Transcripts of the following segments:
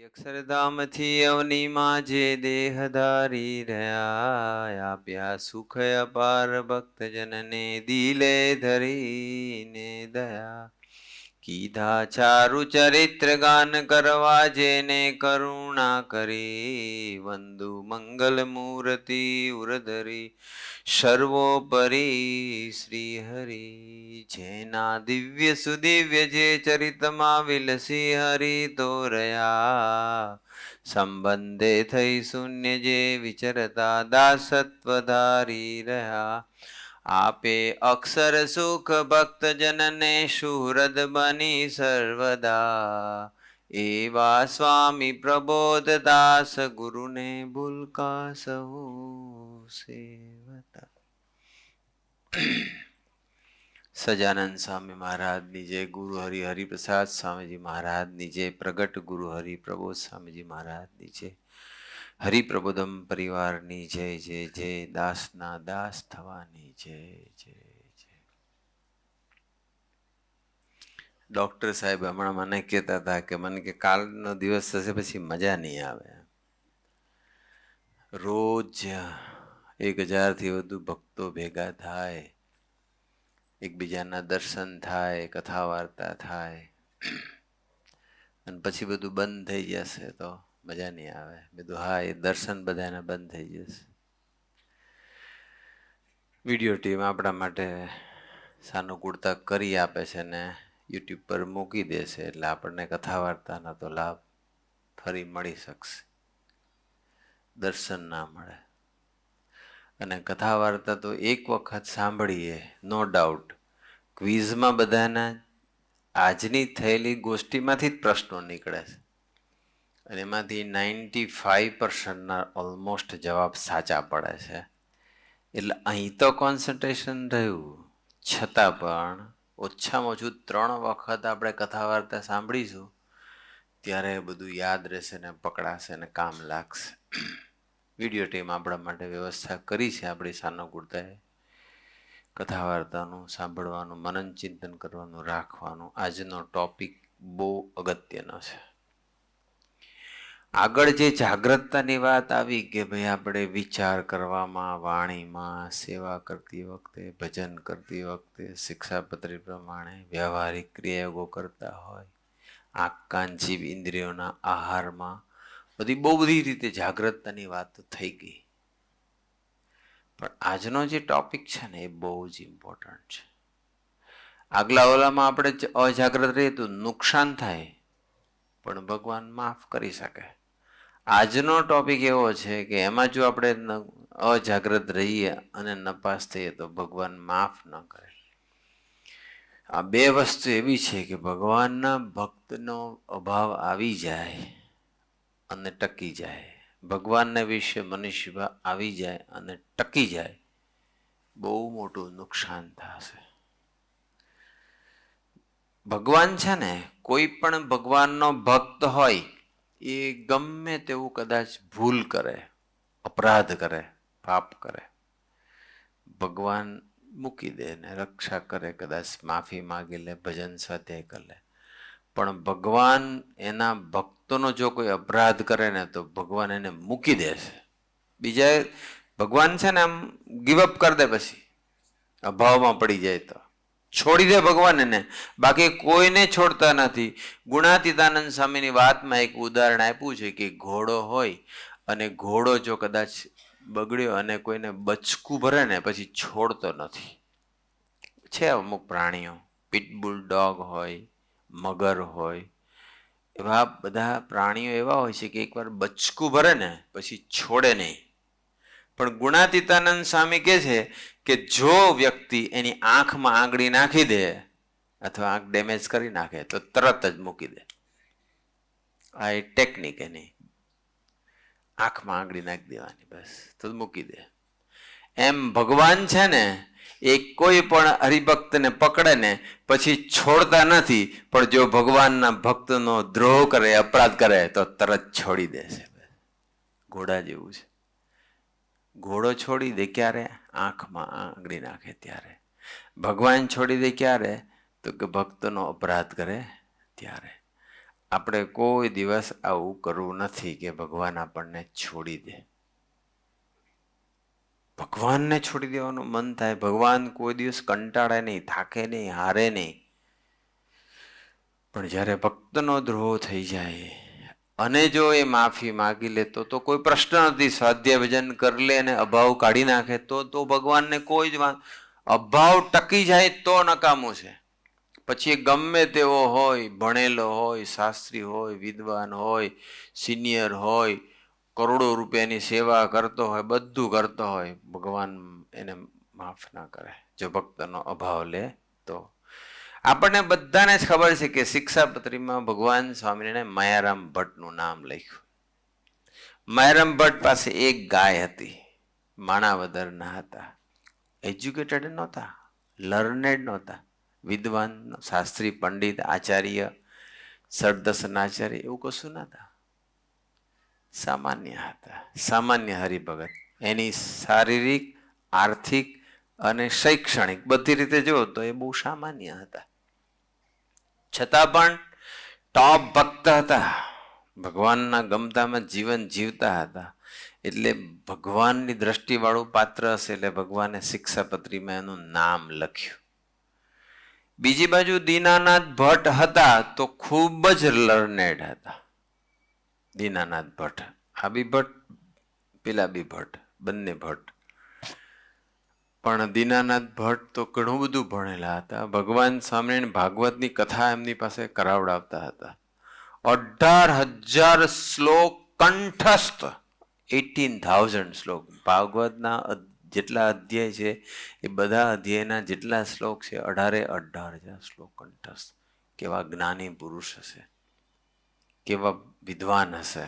અક્ષરધામથી અવનીમાં જે દેહ ધારી રહ્યા આપ્યા સુખ અપાર ભક્તજનને દિલે ધરીને દયા કીધા ચારુ ચરિત્ર ગાન કરવા જેને કરુણા કરી વંદુ મંગલ મૂર્તિ ઉરધરી સર્વોપરી શ્રી હરિ જેના દિવ્ય સુદિવ્ય જે ચરિતમાં વિલસી હરિ તોરયા સંબંધે થઈ શૂન્ય જે વિચરતા દાસત્વ ધારી રહ્યા આપે અક્ષર સુખ ભક્તજનને સુહૃદ બની સર્વદા એવા સ્વામી પ્રબોધદાસ ગુરુને ભૂલકા સહુ સેવતા. સજાનંદ સ્વામી મહારાજની જય, ગુરુ હરિ હરિપ્રસાદ સ્વામીજી મહારાજની જય, પ્રગટ ગુરુ હરિ પ્રબોધ સ્વામીજી મહારાજની જય, હરિપ્રબોધમ પરિવારની જય જય જય, દાસના દાસ થવાની જય જય જય. ડોક્ટર સાહેબ હમણાં મને કહેતા હતા કે મને કે કાલનો દિવસ થશે પછી મજા નહીં આવે. રોજ 1000થી વધુ ભક્તો ભેગા થાય, એકબીજાના દર્શન થાય, કથા વાર્તા થાય અને પછી બધું બંધ થઈ જશે તો મજા નહીં આવે. બધું હા, એ દર્શન બધાને બંધ થઈ જશે. વિડીયો ટીમ આપણા માટે સાનુકૂળતા કરી આપે છે ને યુટ્યુબ પર મૂકી દેશે એટલે આપણને કથા વાર્તાનો તો લાભ ફરી મળી શકશે, દર્શન ના મળે. અને કથા વાર્તા તો એક વખત સાંભળીએ નો ડાઉટ ક્વિઝમાં બધાના આજની થયેલી ગોષ્ઠીમાંથી જ પ્રશ્નો નીકળે છે અને એમાંથી 95% ઓલમોસ્ટ જવાબ સાચા પડે છે. એટલે અહીં તો કોન્સન્ટ્રેશન રહ્યું, છતાં પણ ઓછામાં ઓછું 3 વખત આપણે કથા વાર્તા સાંભળીશું ત્યારે બધું યાદ રહેશે ને પકડાશે ને કામ લાગશે. વિડીયો ટીમ આપણા માટે વ્યવસ્થા કરી છે આપણી સાનુકૂળતાએ કથા વાર્તાનું સાંભળવાનું, મનન ચિંતન કરવાનું રાખવાનું. આજનો ટોપિક બહુ અગત્યનો છે. આગળ જે જાગ્રતતાની વાત આવી કે ભાઈ આપણે વિચાર કરવામાં, વાણીમાં, સેવા કરતી વખતે, ભજન કરતી વખતે, શિક્ષાપત્રી પ્રમાણે વ્યવહારિક ક્રિયાઓ કરતા હોય, આંખ કાન જીભ ઇન્દ્રિયોના આહારમાં બહુ બધી રીતે જાગ્રતતાની વાત થઈ ગઈ. પણ આજનો જે ટોપિક છે ને એ બહુ જ ઇમ્પોર્ટન્ટ છે. આગલા ઓલામાં આપણે અજાગ્રત રહીએ તો નુકસાન થાય પણ ભગવાન માફ કરી શકે. આજનો ટોપિક એવો છે કે એમાં જો આપણે અજાગ્રત રહીએ અને નપાસ થઈએ તો ભગવાન માફ ન કરે. આ બે વસ્તુ એવી છે કે ભગવાનના ભક્તનો અભાવ આવી જાય અને ટકી જાય, ભગવાનને વિશે મનુષ્ય આવી જાય અને ટકી જાય, બહુ મોટું નુકસાન થશે. ભગવાન છે ને, કોઈ પણ ભગવાનનો ભક્ત હોય એ ગમે તેવું કદાચ ભૂલ કરે, અપરાધ કરે, પાપ કરે, ભગવાન મૂકી દે ને રક્ષા કરે, કદાચ માફી માગી લે, ભજન સ્વાધ્યાય કરી લે. પણ ભગવાન એના ભક્તોનો જો કોઈ અપરાધ કરે ને તો ભગવાન એને મૂકી દેશે. બીજા ભગવાન છે ને આમ ગીવઅપ કરી દે, પછી અભાવમાં પડી જાય તો છોડી દે ભગવાન એને, બાકી કોઈને છોડતા નથી. ગુણાતીતાનંદ સ્વામીની વાતમાં એક ઉદાહરણ આપ્યું છે કે ઘોડો હોય અને ઘોડો જો કદાચ બગડ્યો અને કોઈને બચકું ભરે ને પછી છોડતો નથી. છે અમુક પ્રાણીઓ, પિટબુલ ડોગ હોય, મગર હોય, એવા બધા પ્રાણીઓ એવા હોય છે કે એકવાર બચકું ભરે ને પછી છોડે નહીં. પણ ગુણાતીતાનંદ સ્વામી કહે છે કે જો વ્યક્તિ એની આંખમાં આંગળી નાખી દે અથવા આંખ ડેમેજ કરી નાખે તો તરત જ મૂકી દે. આ એ ટેકનિક એની, આંખમાં આંગળી નાખી દેવાની, બસ તો મૂકી દે. એમ ભગવાન છે ને એ કોઈ પણ હરિભક્તને પકડે ને પછી છોડતા નથી, પણ જો ભગવાનના ભક્તનો દ્રોહ કરે, અપરાધ કરે તો તરત છોડી દેશે. ઘોડા જેવું છે. ઘોડો છોડી દે ક્યારે? આંખમાં આંગળી નાખે ત્યારે. ભગવાન છોડી દે ક્યારે? તો કે ભક્તનો અપરાધ કરે ત્યારે. આપણે કોઈ દિવસ આવું કરવું નથી કે ભગવાન આપણને છોડી દે. ભગવાનને છોડી દેવાનું મન થાય. ભગવાન કોઈ દિવસ કંટાળે નહીં, થાકે નહીં, હારે નહીં. પણ જ્યારે ભક્તનો દ્રોહ થઈ જાય અને જો એ માફી માગી લે તો કોઈ પ્રશ્ન નથી. સ્વાધ્યાય ભજન કરી લે અને અભાવ કાઢી નાખે તો ભગવાનને કોઈ જ અભાવ ટકી જાય તો નકામું છે. પછી ગમે તેવો હોય, ભણેલો હોય, શાસ્ત્રી હોય, વિદ્વાન હોય, સિનિયર હોય, કરોડો રૂપિયાની સેવા કરતો હોય, બધું કરતો હોય, ભગવાન એને માફ ના કરે જો ભક્તનો અભાવ લે તો. આપણને બધાને જ ખબર છે કે શિક્ષાપત્રીમાં ભગવાન સ્વામિનારાયણે માયારામ ભટ્ટનું નામ લખ્યું. માયારામ ભટ્ટ પાસે એક ગાય હતી. માણાવદરના હતા. એજ્યુકેટેડ નહોતા, લર્નેડ નહોતા, વિદ્વાન, શાસ્ત્રી, પંડિત, આચાર્ય, ષડદર્શનાચાર્ય એવું કશું નહોતા. સામાન્ય હતા, સામાન્ય હરિભગત. એની શારીરિક, આર્થિક અને શૈક્ષણિક બધી રીતે જુઓ તો એ બહુ સામાન્ય હતા. છતાં પણ ટોપ ભક્ત હતા. ભગવાનના ગમતામાં જીવન જીવતા હતા. એટલે ભગવાનની દ્રષ્ટિવાળું પાત્ર હશે એટલે ભગવાને શિક્ષાપત્રીમાં એનું નામ લખ્યું. બીજી બાજુ દીનાનાથ ભટ્ટ હતા તો ખૂબ જ લર્નેડ હતા. દીનાનાથ ભટ્ટ, આ બી ભટ્ટ, પેલા બી ભટ્ટ, બંને ભટ્ટ. પણ દીનાનાથ ભટ્ટ તો ઘણું બધું ભણેલા હતા. ભગવાન સ્વામિનારાયણ ભાગવતની કથા એમની પાસે કરાવડાવતા હતા. 18,000 શ્લોક કંઠસ્થ, 18,000 શ્લોક. ભાગવતના જેટલા અધ્યાય છે એ બધા અધ્યાયના જેટલા શ્લોક છે 18,000 શ્લોક કંઠસ્થ. કેવા જ્ઞાની પુરુષ હશે, કેવા વિદ્વાન હશે.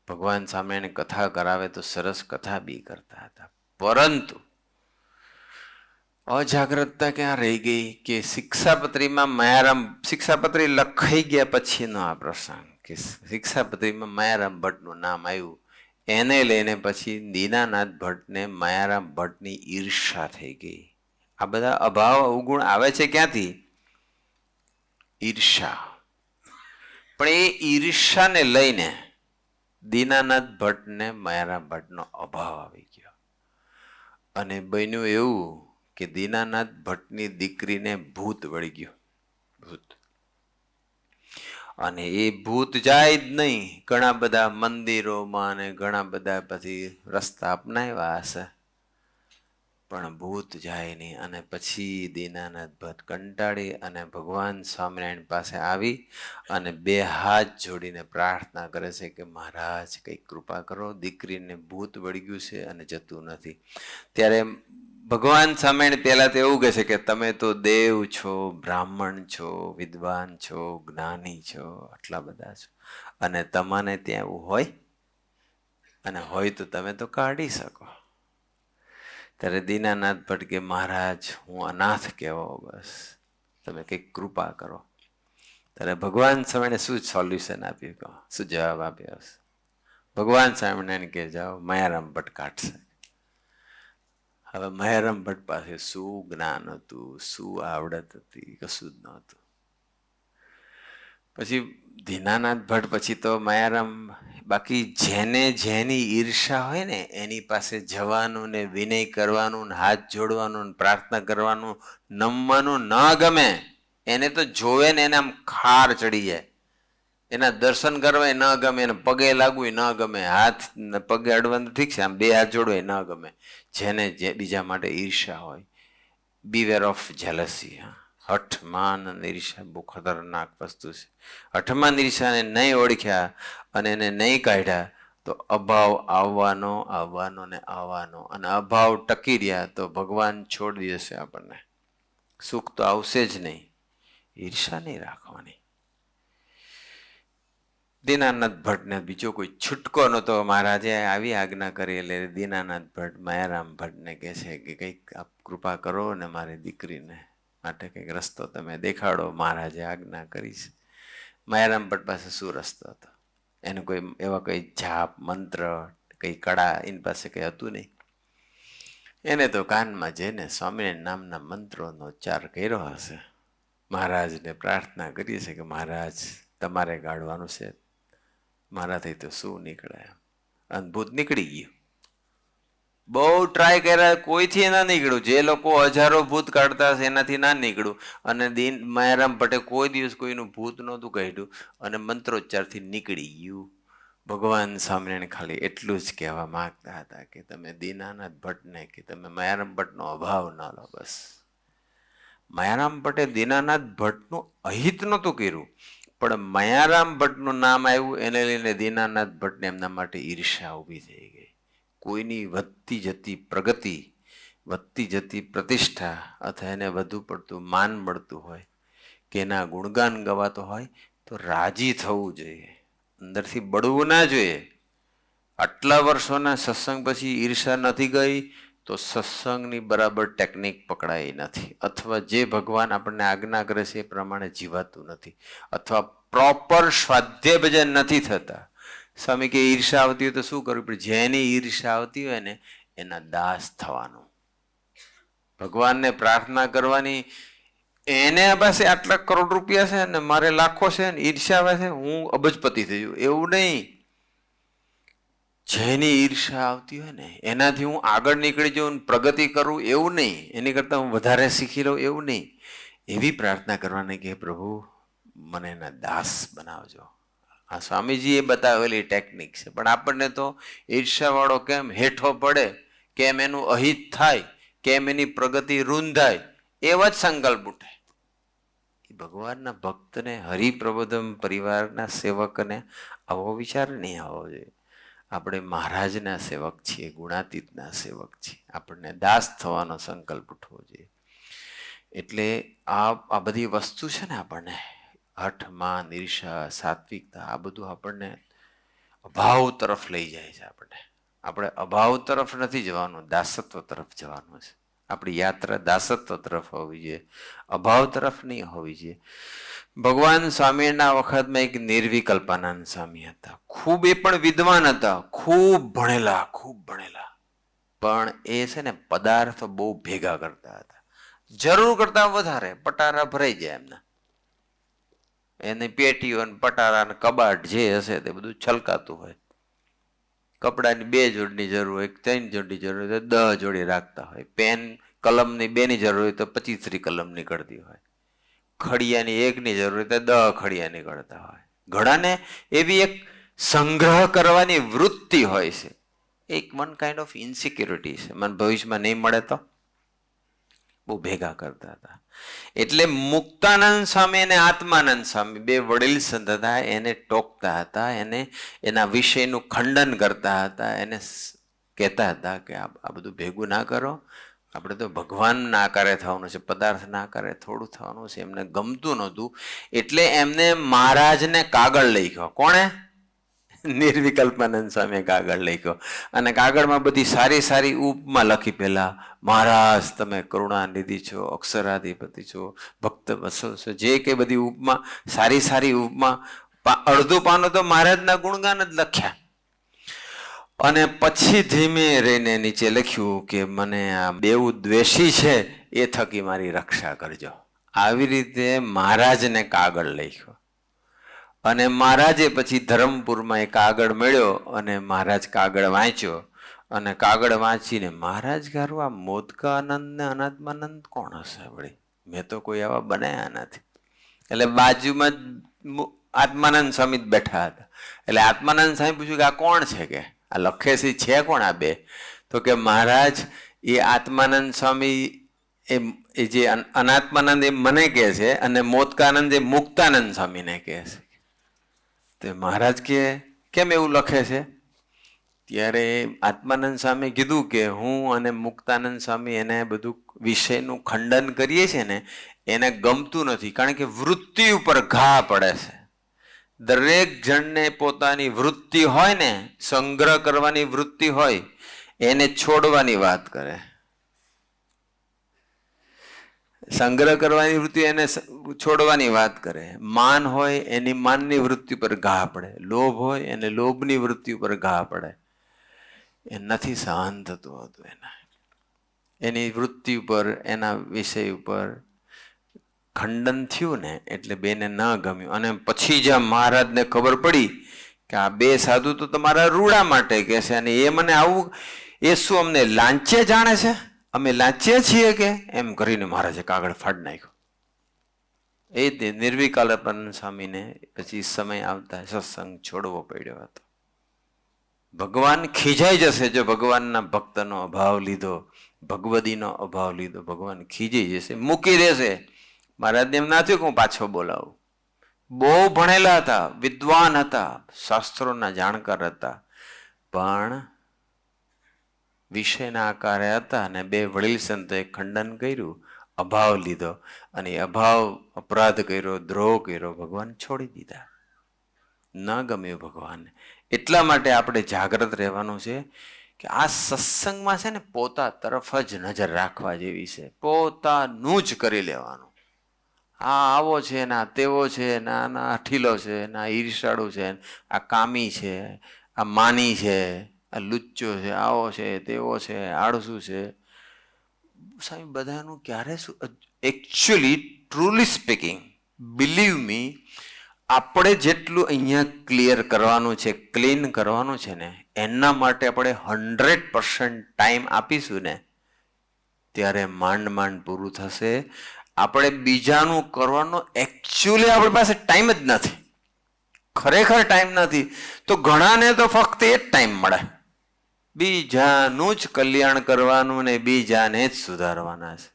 ભગવાન સામે કથા કરાવે તો સરસ કથા બી કરતા હતા. પરંતુ અજાગ્રતતા ક્યાં રહી ગઈ કે શિક્ષાપત્રીમાં માયારામ, શિક્ષાપત્રી લખાઈ ગયા પછીનો આ પ્રસંગ કે શિક્ષાપત્રીમાં માયારામ ભટ્ટનું નામ આવ્યું. એને લઈને પછી દીનાનાથ ભટ્ટને માયારામ ભટ્ટની ઈર્ષા થઈ ગઈ. આ બધા અભાવ અવગુણ આવે છે ક્યાંથી? ઈર્ષા. પણ એ ઈર્ષાને લઈને દીનાનાથ ભટ્ટને માયારામ ભટ્ટનો અભાવ આવી ગયો. અને બન્યું એવું કે દીનાનાથ ભટ્ટની દીકરીને ભૂત વળી ગયું. ભૂત. અને એ ભૂત જાય જ નહીં. ઘણા બધા મંદિરોમાં અને ઘણા બધા પછી રસ્તા અપનાવ્યા હશે પણ ભૂત જાય નહીં. અને પછી દીનાનાથ ભટ્ટ કંટાળી અને ભગવાન સ્વામિનારાયણ પાસે આવી અને બે હાથ જોડીને પ્રાર્થના કરે છે કે મહારાજ કંઈક કૃપા કરો, દીકરીને ભૂત વળી ગયું છે અને જતું નથી. ત્યારે ભગવાન સ્વામિનારાયણ પહેલા તો એવું કહે છે કે તમે તો દેવ છો, બ્રાહ્મણ છો, વિદ્વાન છો, જ્ઞાની છો, આટલા બધા છો, અને તમને ત્યાં એવું હોય અને હોય તો તમે તો કાઢી શકો. ત્યારે દીનાનાથ ભટ્ટ કે મહારાજ હું અનાથ કહેવો, બસ તમે કંઈક કૃપા કરો. ત્યારે ભગવાન સ્વામિનારાયણે શું સોલ્યુશન આપ્યું, કહો શું જવાબ આપ્યો? ભગવાન સ્વામિનારાયણ કે જાઓ માયારામ ભટ્ટ કાઢશે. હવે માયારામ ભટ્ટ પાસે શું જ્ઞાન હતું, શું આવડત હતી, કશું જ નહોતું. પછી દીનાનાથ ભટ્ટ પછી તો માયારામ, બાકી જેને જેની ઈર્ષા હોય ને એની પાસે જવાનું ને વિનય કરવાનું ને હાથ જોડવાનું ને પ્રાર્થના કરવાનું, નમવાનું ન ગમે. એને તો જોવે ને એને આમ ખાર ચડી જાય. એના દર્શન કરવા ન ગમે, એને પગે લાગવું ન ગમે, હાથ પગે અડવાનું ઠીક છે, આમ બે હાથ જોડવા ન ગમે. જેને જે બીજા માટે ઈર્ષા હોય, બીવેર ઓફ જેલસી. હઠમાન અને ઈર્ષા બહુ ખતરનાક વસ્તુ છે. હઠમાન ઈર્ષાને નહીં ઓળખ્યા અને એને નહીં કાઢ્યા તો અભાવ આવવાનો આવવાનો ને આવવાનો. અને અભાવ ટકી રહ્યા તો ભગવાન છોડી દેશે આપણને. સુખ તો આવશે જ નહીં. ઈર્ષા નહીં રાખવાની. દીનાનાથ ભટ્ટને બીજો કોઈ છૂટકો નહોતો. મહારાજે આવી આજ્ઞા કરી એટલે દીનાનાથ ભટ્ટ માયારામ ભટ્ટને કહે છે કે કંઈક આપ કૃપા કરો ને મારી દીકરીને માટે કંઈક રસ્તો તમે દેખાડો. મહારાજે આજ્ઞા કરી છે. માયારામ ભટ્ટ પાસે શું રસ્તો હતો? એને કોઈ એવા કંઈ જાપ મંત્ર કંઈ કળા એની પાસે કંઈ હતું નહીં. એને તો કાનમાં જઈને સ્વામિનારાયણ નામના મંત્રોનો ઉચ્ચાર કર્યો હશે. મહારાજને પ્રાર્થના કરી છે કે મહારાજ તમારે ગાળવાનું છે, મારાથી તો શું નીકળે. અને ભૂત નીકળી ગયું. બહુ ટ્રાય કર્યા, કોઈથી ના નીકળ્યું. જે લોકો હજારો ભૂત કાઢતા હશે એનાથી ના નીકળ્યું. અને માયારામ ભટ્ટે કોઈ દિવસ કોઈનું ભૂત નહોતું કાઢ્યું અને મંત્રોચ્ચારથી નીકળી ગયું. ભગવાન સ્વામિનારાયણ ખાલી એટલું જ કહેવા માંગતા હતા કે તમે દીનાનાથ ભટ્ટને કે તમે માયારામ ભટ્ટનો અભાવ ન લો. બસ માયારામ ભટ્ટે દીનાનાથ ભટ્ટનું અહિત નહોતું કર્યું, પણ માયારામ ભટ્ટનું નામ આવ્યું એને લઈને દીનાનાથ ભટ્ટને એમના માટે ઈર્ષ્યા ઊભી થઈ ગઈ. કોઈની વધતી જતી પ્રગતિ, વધતી જતી પ્રતિષ્ઠા અથવા એને વધુ પડતું માન મળતું હોય કે એના ગુણગાન ગવાતો હોય તો રાજી થવું જોઈએ, અંદરથી બળવું ના જોઈએ. આટલા વર્ષોના સત્સંગ પછી ઈર્ષા નથી ગઈ તો સત્સંગની બરાબર ટેકનિક પકડાઈ નથી, અથવા જે ભગવાન આપણને આજ્ઞા કરે છે એ પ્રમાણે જીવાતું નથી, અથવા પ્રોપર સ્વાધ્યાય ભજન નથી થતા. સ્વામી કે ઈર્ષા આવતી હોય તો શું કરવું પડે? જેની ઈર્ષા આવતી હોય ને એના દાસ થવાનું, ભગવાનને પ્રાર્થના કરવાની. એને પાસે આટલા કરોડ રૂપિયા છે ને મારે લાખો છે ને ઈર્ષા આવે છે, હું અબજપતિ થઈ જાઉં, એવું નહીં. જેની ઈર્ષા આવતી હોય ને એનાથી હું આગળ નીકળી જાઉં, પ્રગતિ કરું, એવું નહીં. એની કરતાં હું વધારે શીખી લઉં, એવું નહીં. એવી પ્રાર્થના કરવાની કે પ્રભુ મને એના દાસ બનાવજો. આ સ્વામીજીએ બતાવેલી ટેકનિક છે. પણ આપણને તો ઈર્ષાવાળો કેમ હેઠો પડે, કેમ એનું અહિત થાય, કેમ એની પ્રગતિ રૂંધાય, એવા જ સંકલ્પ ઉઠે. ભગવાનના ભક્તને, હરિપ્રબોધમ પરિવારના સેવકને આવો વિચાર નહીં આવવો જોઈએ. આપણે મહારાજના સેવક છીએ, ગુણાતીતના સેવક છીએ, આપણને દાસ થવાનો સંકલ્પ ઉઠવો જોઈએ. એટલે આ બધી વસ્તુ છે ને આપણને હઠ, માન, ઈર્ષા, સાત્વિકતા, આ બધું આપણને અભાવ તરફ લઈ જાય છે. આપણે અભાવ તરફ નથી જવાનું, દાસત્વ તરફ જવાનું છે. આપણી યાત્રા દાસત્વ તરફ હોવી જોઈએ, અભાવ તરફ નહીં હોવી જોઈએ. ભગવાન સ્વામીના વખતમાં એક નિર્વિકલ્પાનંદ સ્વામી હતા. ખૂબ એ પણ વિદ્વાન હતા, ખૂબ ભણેલા, પણ એ છે ને પદાર્થ બહુ ભેગા કરતા હતા, જરૂર કરતા વધારે. પટારા ભરાઈ જાય એમના, એની પેટીઓ ને પટારા ને કબાટ જે હશે તે બધું છલકાતું હોય. કપડાની 2 જોડની જરૂર હોય, 3 જોડની જરૂર હોય તો 10 જોડી રાખતા હોય. પેન કલમની 2ની જરૂર હોય તો 25 કલમ નીકળતી હોય. ખડિયાની 1ની જરૂર હોય તો 10 ખડિયા નીકળતા હોય. ઘણાને એવી એક સંગ્રહ કરવાની વૃત્તિ હોય છે, એક વન કાઇન્ડ ઓફ ઇન્સિક્યોરિટી છે, મને ભવિષ્યમાં નહીં મળે તો. બહુ ભેગા કરતા હતા. એટલે મુક્તાનંદ સ્વામી અને આત્માનંદ સ્વામી બે વડીલ સંત હતા. એને ટોકતા હતા, એને એના વિષયનું ખંડન કરતા હતા, એને કહેતા હતા કે આ બધું ભેગું ના કરો, આપણે તો ભગવાનના આકારે થવાનું છે, પદાર્થના આકારે થોડું થવાનું છે. એમને ગમતું નહોતું, એટલે એમને મહારાજને કાગળ લખ્યો. કોણે? નિર્વિકલ્પાનંદ સ્વામીએ કાગળ લખ્યો, અને કાગળમાં બધી સારી સારી ઉપમા લખી. પહેલા, મહારાજ તમે કરુણાનિધિ છો, અક્ષરાધિપતિ છો, ભક્ત વત્સલ છો, જે કે બધી ઉપમા, સારી સારી ઉપમા. અડધું પાનું તો મહારાજના ગુણગાન જ લખ્યા. અને પછી ધીમે રહીને નીચે લખ્યું કે મને આ બેઉ દ્વેષી છે એ થકી મારી રક્ષા કરજો. આવી રીતે મહારાજને કાગળ લખ્યો. અને મહારાજે પછી ધરમપુરમાં એક કાગળ મળ્યો અને મહારાજ કાગળ વાંચ્યો. અને કાગળ વાંચીને મહારાજ ગારું આ મોદકાનંદ ને અનાત્માનંદ કોણ હશે વળી? મેં તો કોઈ આવા બનાયા નથી. એટલે બાજુમાં જ આત્માનંદ સ્વામી બેઠા હતા. એટલે આત્માનંદ સ્વામી પૂછ્યું કે આ કોણ છે, કે આ લખે છે કોણ આ બે? તો કે મહારાજ એ આત્માનંદ સ્વામી એ જે અનાત્માનંદ એ મને કહે છે, અને મોદકાનંદ એ મુક્તાનંદ સ્વામીને કહે છે. તો મહારાજ કે કેમ એવું લખે છે? ત્યારે આત્માનંદ સ્વામી કીધું કે હું અને મુક્તાનંદ સ્વામી એને બધું વિષયનું ખંડન કરીએ છીએ ને, એને ગમતું નથી, કારણ કે વૃત્તિ ઉપર ઘા પડે છે. દરેક જણને પોતાની વૃત્તિ હોય ને, સંગ્રહ કરવાની વૃત્તિ હોય, એને છોડવાની વાત કરે. સંગ્રહ કરવાની વૃત્તિ એને છોડવાની વાત કરે. માન હોય એની માનની વૃત્તિ પર ઘા પડે, લોભ હોય એને લોભની વૃત્તિ ઉપર ઘા પડે. એ નથી સહન થતું હતું એના, એની વૃત્તિ ઉપર, એના વિષય ઉપર ખંડન થયું ને એટલે બેને ન ગમ્યું. અને પછી જ્યાં મહારાજને ખબર પડી કે આ બે સાધુ તો તમારા રૂડા માટે કે છે, અને એ મને આવું, એ શું અમને લાંચે જાણે છે, અમે લાંચે છીએ કે, એમ કરીને મહારાજે કાગળ ફાડી નાખ્યો. એ નિર્વિકલ્પાનંદ સ્વામીને પછી સમય આવતા સત્સંગ છોડવો પડ્યો હતો. ભગવાન ખીજાઈ જશે જો ભગવાનના ભક્તનો અભાવ લીધો, ભગવદીનો અભાવ લીધો, ભગવાન ખીજાઈ જશે, મૂકી દેશે. મહારાજને એમ ના થયું કે હું પાછો બોલાવું. બહુ ભણેલા હતા, વિદ્વાન હતા, શાસ્ત્રોના જાણકાર હતા, પણ વિષયના આકારે હતા. અને બે વડીલ સંતોએ ખંડન કર્યું, અભાવ લીધો, અને અભાવ અપરાધ કર્યો, દ્રોહ કર્યો, ભગવાન છોડી દીધા. ન ગમ્યું ભગવાનને. એટલા માટે આપણે જાગ્રત રહેવાનું છે કે આ સત્સંગમાં છે ને પોતા તરફ જ નજર રાખવા જેવી છે. પોતાનું જ કરી લેવાનું. આ આવો છે, ના તેવો છે, ના ઠીલો છે, ના ઈર્ષાળુ છે, આ કામી છે, આ માની છે, આ લુચ્ચો છે, આવો છે, તેવો છે, આળસુ છે. સ્વામી બધાનું ક્યારે શું, actually truly speaking, believe me, આપણે જેટલું અહીંયા ક્લિયર કરવાનું છે, ક્લીન કરવાનું છે ને, એના માટે આપણે 100% ટાઈમ આપીશું ને, ત્યારે માંડ પૂરું થશે. આપણે બીજાનું કરવાનો એકચ્યુઅલી આપણી પાસે ટાઈમ જ નથી, ખરેખર ટાઈમ નથી. તો ઘણાને તો ફક્ત એ જ ટાઈમ મળે, બીજાનું જ કલ્યાણ કરવાનું ને બીજાને જ સુધારવાના છે.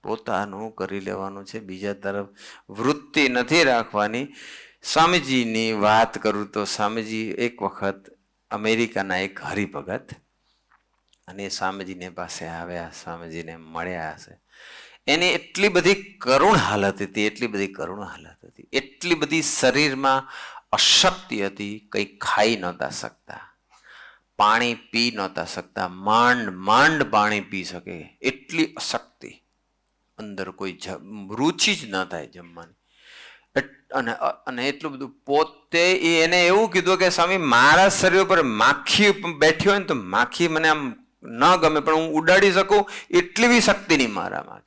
પોતાનું કરી લેવાનું છે, બીજા તરફ વૃત્તિ નથી રાખવાની. સ્વામીજીની વાત કરું તો સ્વામીજી એક વખત અમેરિકાના એક હરિભગત, અને સ્વામીજીને પાસે આવ્યા, સ્વામીજીને મળ્યા હશે. એની એટલી બધી કરુણ હાલત હતી, એટલી બધી કરુણ હાલત હતી, એટલી બધી શરીરમાં અશક્તિ હતી, કંઈ ખાઈ નહોતા શકતા, પાણી પી નહોતા શકતા, માંડ પાણી પી શકે એટલી અશક્તિ, અંદર કોઈ રુચિ જ ન થાય જમવાની. અને એટલું બધું પોતે એને એવું કીધું કે સ્વામી મારા શરીર ઉપર માખી બેઠી હોય ને તો માખી મને આમ ન ગમે, પણ હું ઉડાડી શકું એટલી બી શક્તિ નહીં મારામાં.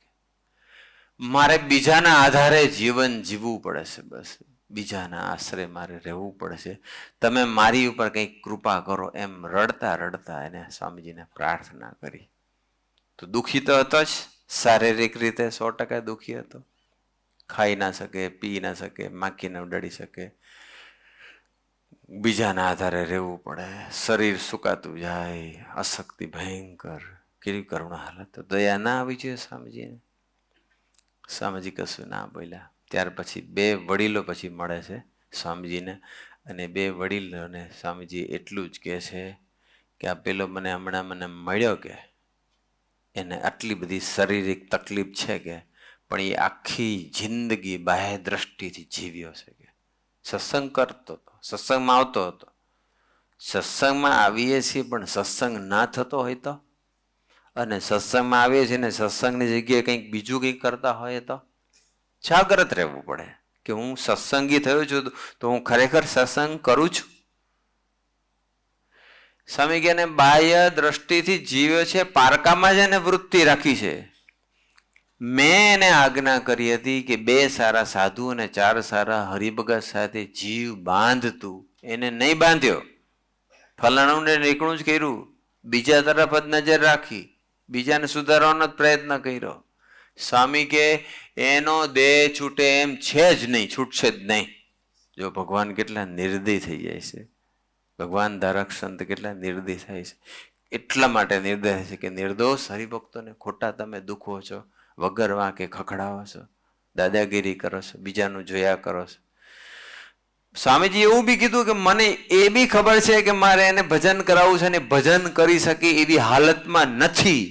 મારે બીજાના આધારે જીવન જીવવું પડે છે, બસ બીજાના આશરે મારે રહેવું પડે છે, તમે મારી ઉપર કંઈક કૃપા કરો, એમ રડતા રડતા એને સ્વામીજીને પ્રાર્થના કરી. તો દુઃખી તો હતો જ, શારીરિક રીતે 100% દુઃખી હતો. ખાઈ ના શકે, પી ના શકે, માખીને ઉડાડી શકે, બીજાના આધારે રહેવું પડે, શરીર સુકાતું જાય, અશક્તિ ભયંકર, કેવી કરુણ હાલત. તો દયા ના આવી જોઈએ સ્વામીજીને. સ્વામીજી કશું ના બોલ્યા. ત્યાર પછી બે વડીલો પછી મળે છે સ્વામીજીને, અને બે વડીલોને સ્વામીજી એટલું જ કહે છે કે આ પેલો મને મળ્યો કે એને આટલી બધી શારીરિક તકલીફ છે કે, પણ એ આખી જિંદગી બાહ્ય દ્રષ્ટિથી જીવ્યો છે કે, સત્સંગ કરતો હતો, સત્સંગમાં આવતો હતો. સત્સંગમાં આવીએ છીએ પણ સત્સંગ ના થતો હોય તો, અને સત્સંગમાં આવીએ છીએ ને સત્સંગની જગ્યાએ કંઈક બીજું કંઈક કરતા હોય તો જાગ્રત રહેવું પડે કે હું સત્સંગી થયો છું તો હું ખરેખર સત્સંગ કરું છું. સ્વામી કે બાહ્ય દ્રષ્ટિથી જીવ્યો છે, પારકામાં જ એને વૃત્તિ રાખી છે. મેં એને આજ્ઞા કરી હતી કે 2 સારા સાધુ અને 4 સારા હરિભગત સાથે જીવ બાંધતું, એને નહીં બાંધ્યો. ફલાણુંને નીકળું જ કર્યું, બીજા તરફ જ નજર રાખી, બીજાને સુધારવાનો જ પ્રયત્ન કર્યો. સ્વામી કે એનો દેહ છૂટે એમ છે જ નહીં, છૂટશે જ નહીં. જો ભગવાન કેટલા નિર્દય થઈ જાય છે, ભગવાન ધારક સંત કેટલા નિર્દય થાય છે. એટલા માટે નિર્દય છે કે નિર્દોષ હરિભક્તોને ખોટા તમે દુખો છો, વગર વાંકે ખખડાવો છો, દાદાગીરી કરો છો, બીજાનું જોયા કરો છો. સ્વામીજી એવું બી કીધું કે મને એ બી ખબર છે કે મારે એને ભજન કરાવવું છે, અને ભજન કરી શકે એવી હાલતમાં નથી,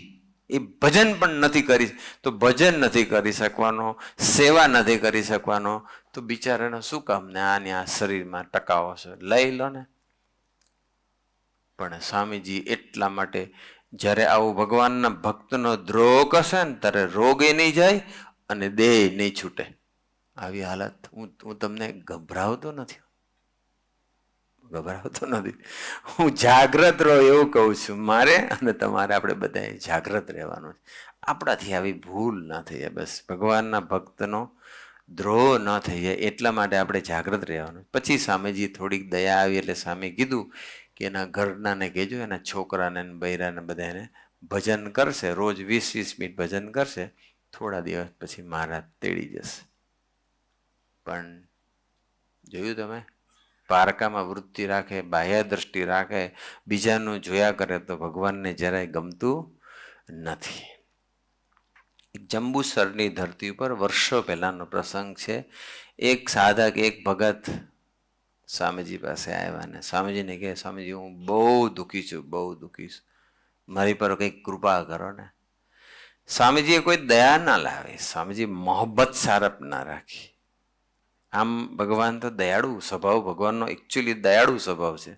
એ ભજન પણ નથી કરી, તો ભજન નથી કરી શકવાનો, સેવા નથી કરી શકવાનો, તો બિચારાને શું કામ ને આને આ શરીરમાં ટકાવો છે, લઈ લો ને. પણ સ્વામીજી એટલા માટે જ્યારે આવું ભગવાનના ભક્તનો દ્રોહ કરશે ને ત્યારે રોગ એ નહીં જાય અને દેહ નહીં છૂટે. આવી હાલત હું તમને ગભરાવતો નથી, હું જાગ્રત રહો એવું કહું છું. મારે અને તમારે આપણે બધાએ જાગ્રત રહેવાનું છે. આપણાથી આવી ભૂલ ન થઈ જાય. બસ ભગવાનના ભક્તનો દ્રોહ ન થઈ જાય એટલા માટે આપણે જાગૃત રહેવાનું. પછી સ્વામીજી થોડીક દયા આવી એટલે સ્વામી કીધું કે એના ઘરનાને કહેજો, એના છોકરાને બૈરાને બધાને ભજન કરશે, રોજ 20-20 મિનિટ ભજન કરશે. થોડા દિવસ પછી મહારાજ તેડી જશે. પણ જોયું તમે, પારકામાં વૃત્તિ રાખે, બાહ્ય દ્રષ્ટિ રાખે, બીજાનું જોયા કરે તો ભગવાનને જરાય ગમતું નથી. જંબુસરની ધરતી ઉપર વર્ષો પહેલાનો પ્રસંગ છે. એક સાધક, એક ભગત સ્વામીજી પાસે આવ્યા ને સ્વામીજીને કહે, સ્વામીજી હું બહુ દુઃખી છું, બહુ દુઃખી છું, મારી પર કંઈક કૃપા કરો ને. સ્વામીજીએ કોઈ દયા ના લાવી, સ્વામીજી મોહબ્બત સારપ ના રાખી. આમ ભગવાન તો દયાળુ સ્વભાવ, ભગવાનનો એકચ્યુઅલી દયાળુ સ્વભાવ છે,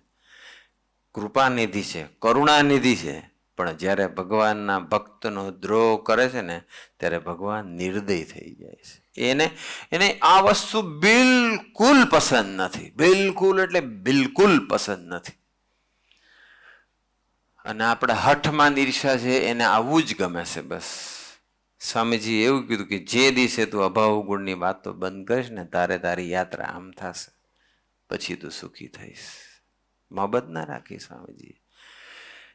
કૃપાનિધિ છે, કરુણાનિધિ છે. પણ જ્યારે ભગવાનના ભક્તનો દ્રોહ કરે છે ને ત્યારે ભગવાન નિર્દય થઈ જાય છે. એને આ વસ્તુ બિલકુલ પસંદ નથી, બિલકુલ એટલે બિલકુલ પસંદ નથી. અને આપણા હઠમાં ઈર્ષા છે, એને આવું જ ગમે છે. બસ સ્વામીજી એવું કીધું કે જે દિવસે તું અભાવ ગુણની વાતો બંધ કરીશ ને તારે તારી યાત્રા આમ થશે, પછી તું સુખી થઈશ. મોહબ્બત ના રાખી સ્વામીજીએ.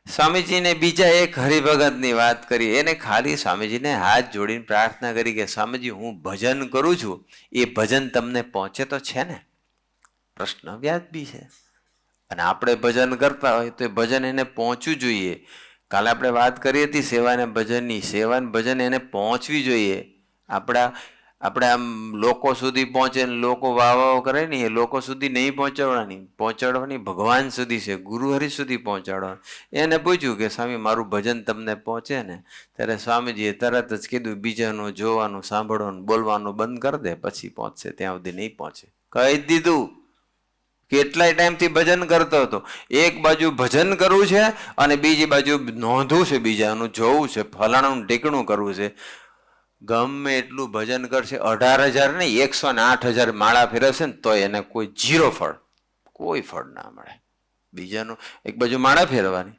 સ્વામીજીને બીજા એક હરિભગતની વાત કરી. એને ખાલી સ્વામીજીને હાથ જોડીને પ્રાર્થના કરી કે સ્વામીજી હું ભજન કરું છું, એ ભજન તમને પહોંચે તો છે ને? પ્રશ્ન વ્યાજબી છે. અને આપણે ભજન કરતા હોય તો એ ભજન એને પહોંચવું જોઈએ. કાલે આપણે વાત કરી હતી સેવા અને ભજનની. સેવા અને ભજન એને પહોંચવી જોઈએ. આપણે આમ લોકો સુધી પહોંચે ને લોકો વાહ કરે ને, એ લોકો સુધી નહીં પહોંચાડવાની ભગવાન સુધી છે, ગુરુ હરિ સુધી પહોંચાડવાનું. એને પૂછ્યું કે સ્વામી મારું ભજન તમને પહોંચે ને? ત્યારે સ્વામીજીએ તરત જ કીધું બીજાનું જોવાનું, સાંભળવાનું, બોલવાનું બંધ કરી દે, પછી પહોંચશે, ત્યાં સુધી નહીં પહોંચે. કહી દીધું. કેટલાય ટાઈમથી ભજન કરતો હતો. એક બાજુ ભજન કરવું છે અને બીજી બાજુ નોંધવું છે, બીજાનું જોવું છે, ફલાણું ઢીકણું કરવું છે. ગમે એટલું ભજન કરશે, 18,000 નહીં 108,000 માળા ફેરવશે ને તો એને કોઈ જીરો ફળ, કોઈ ફળ ના મળે. બીજાનું એક બાજુ માળા ફેરવાની,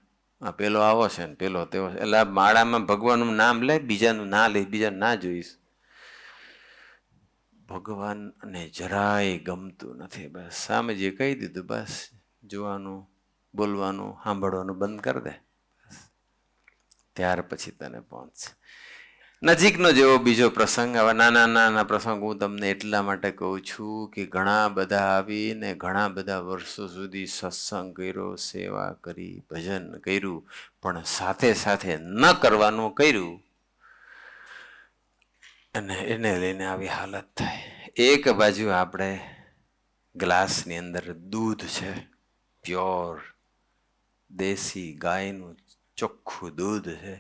પેલો આવો છે ને પેલો તેવો છે, એટલે માળામાં ભગવાનનું નામ લે, બીજાનું ના લે, બીજાનું ના જોઈશ. ભગવાનને જરાય ગમતું નથી. બસ સ્વામીજીએ કહી દીધું, બસ જોવાનું, બોલવાનું, સાંભળવાનું બંધ કરી દે, ત્યાર પછી તને પહોંચશે. નજીકનો જેવો બીજો પ્રસંગ. હવે નાના પ્રસંગ હું તમને એટલા માટે કહું છું કે ઘણા બધા આવીને ઘણા બધા વર્ષો સુધી સત્સંગ કર્યો, સેવા કરી, ભજન કર્યું, પણ સાથે સાથે ન કરવાનું કર્યું અને એને લઈને આવી હાલત થાય. એક બાજુ આપણે ગ્લાસની અંદર દૂધ છે, પ્યોર દેશી ગાયનું ચોખ્ખું દૂધ છે,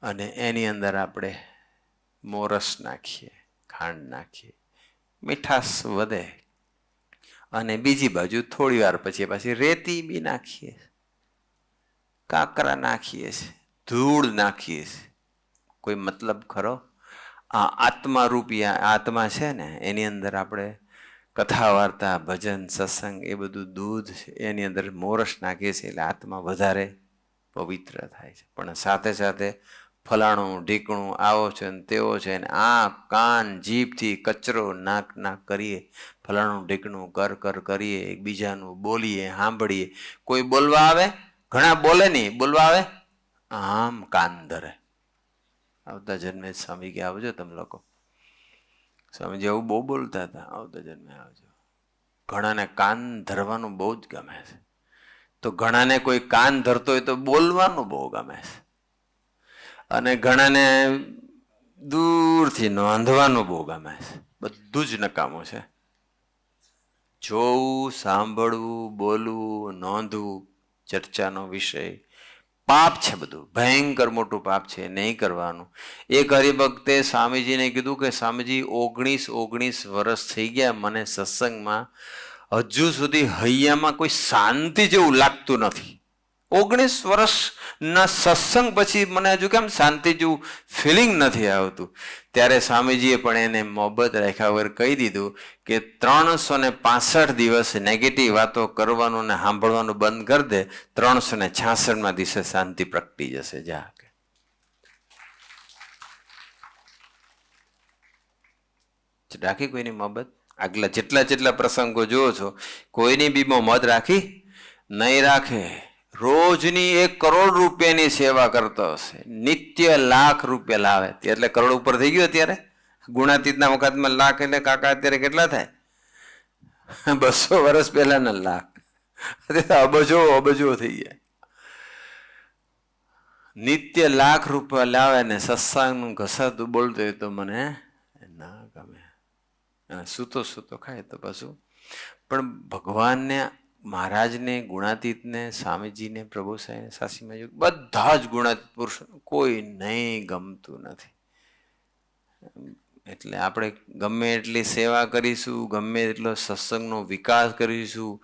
અને એની અંદર આપણે મોરસ નાખીએ, ખાંડ નાખીએ, મીઠાશ વધે. અને બીજી બાજુ થોડી વાર પછી રેતી બી નાખીએ, કાંકરા નાખીએ છીએ, ધૂળ નાખીએ છીએ. કોઈ મતલબ ખરો? આ આત્મા રૂપી આત્મા છે ને, એની અંદર આપણે કથા વાર્તા, ભજન, સત્સંગ એ બધું દૂધ છે, એની અંદર મોરસ નાખીએ છીએ એટલે આત્મા વધારે પવિત્ર થાય છે. પણ સાથે સાથે ફલાણું ઢીકણું, આવો છે ને તેવો છે ને, આંખ કાન જીભથી કચરો નાક કરીએ, ફલાણું ઢીકણું કર કરીએ, એકબીજાનું બોલીએ, સાંભળીએ. કોઈ બોલવા આવે, ઘણા બોલે નહીં, બોલવા આવે આમ કાન ધરે. આવતા જન્મે સ્વામી કે આવજો તમે લોકો. સ્વામીજી આવું બહુ બોલતા હતા, આવતા જન્મે આવજો. ઘણાને કાન ધરવાનું બહુ જ ગમે છે. તો ઘણાને કોઈ કાન ધરતો હોય તો બોલવાનું બહુ ગમે છે, અને ઘણાને દૂરથી નોંધવાનું બહુ ગમે છે. બધું જ નકામું છે. જોવું, સાંભળવું, બોલવું, નોંધવું ચર્ચાનો વિષય પાપ છે. બધું ભયંકર મોટું પાપ છે, નહીં કરવાનું. એક હરિભક્તે સ્વામીજીને કીધું કે સ્વામીજી 19 વર્ષ થઈ ગયા મને સત્સંગમાં, હજુ સુધી હૈયામાં કોઈ શાંતિ જેવું લાગતું નથી. 19 વર્ષના સત્સંગ પછી મને હજુ કેમ શાંતિ જેવું ફિલિંગ નથી આવતું. ત્યારે સ્વામીજીએ પણ એને મોહબ્બત રાખ્યા વગર કહી દીધું કે 365 દિવસ નેગેટિવ વાતો કરવાનું ને સાંભળવાનું બંધ કરી દે, 366માં દિવસે શાંતિ પ્રગટી જશે. જા રાખી કોઈની મોહબ્બત? આગલા જેટલા પ્રસંગો જુઓ છો, કોઈની બી મોહબ્બત રાખી નહીં રાખે. રોજની 1 કરોડ રૂપિયાની સેવા કરતો હશે, નિત્ય લાખ રૂપિયા લાવે, એટલે કરોડ ઉપર થઈ ગયો અત્યારે. ગુણાતીતના વખતમાં લાખ એટલે કાકા અત્યારે કેટલા થાય? 200 વર્ષ પહેલાના લાખ, અબજો થઈ જાય. નિત્ય લાખ રૂપિયા લાવે ને સત્સંગનું ઘસાતું બોલતો હોય તો મને ના ગમે. સૂતો ખાય તો પાછું. પણ ભગવાનને, મહારાજને, ગુણાતીતને, સ્વામીજીને, પ્રભુ સાહેબ, સાસીમાજી, બધા જ ગુણાતીત પુરુષો કોઈ નહીં ગમતું નથી. એટલે આપણે ગમે એટલી સેવા કરીશું, ગમે એટલો સત્સંગનો વિકાસ કરીશું,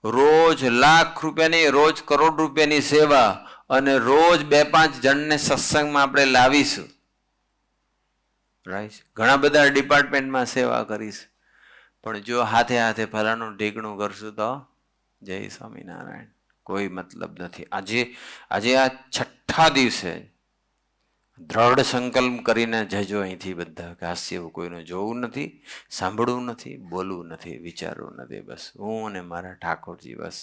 રોજ લાખ રૂપિયાની, રોજ કરોડ રૂપિયાની સેવા અને રોજ 2-5 જણને સત્સંગમાં આપણે લાવીશું, રાઈટ. ઘણા બધા ડિપાર્ટમેન્ટમાં સેવા કરીશ, પણ જો હાથે હાથે ફલાણું ઢીકણું કરશું તો જય સ્વામિનારાયણ, કોઈ મતલબ નથી. આજે આ 6ઠ્ઠા દિવસે દ્રઢ સંકલ્પ કરીને જજો અહીંથી બધા, કે હાસ્ય કોઈનું જોવું નથી, સાંભળવું નથી, બોલવું નથી, વિચારવું નથી. બસ હું અને મારા ઠાકોરજી, બસ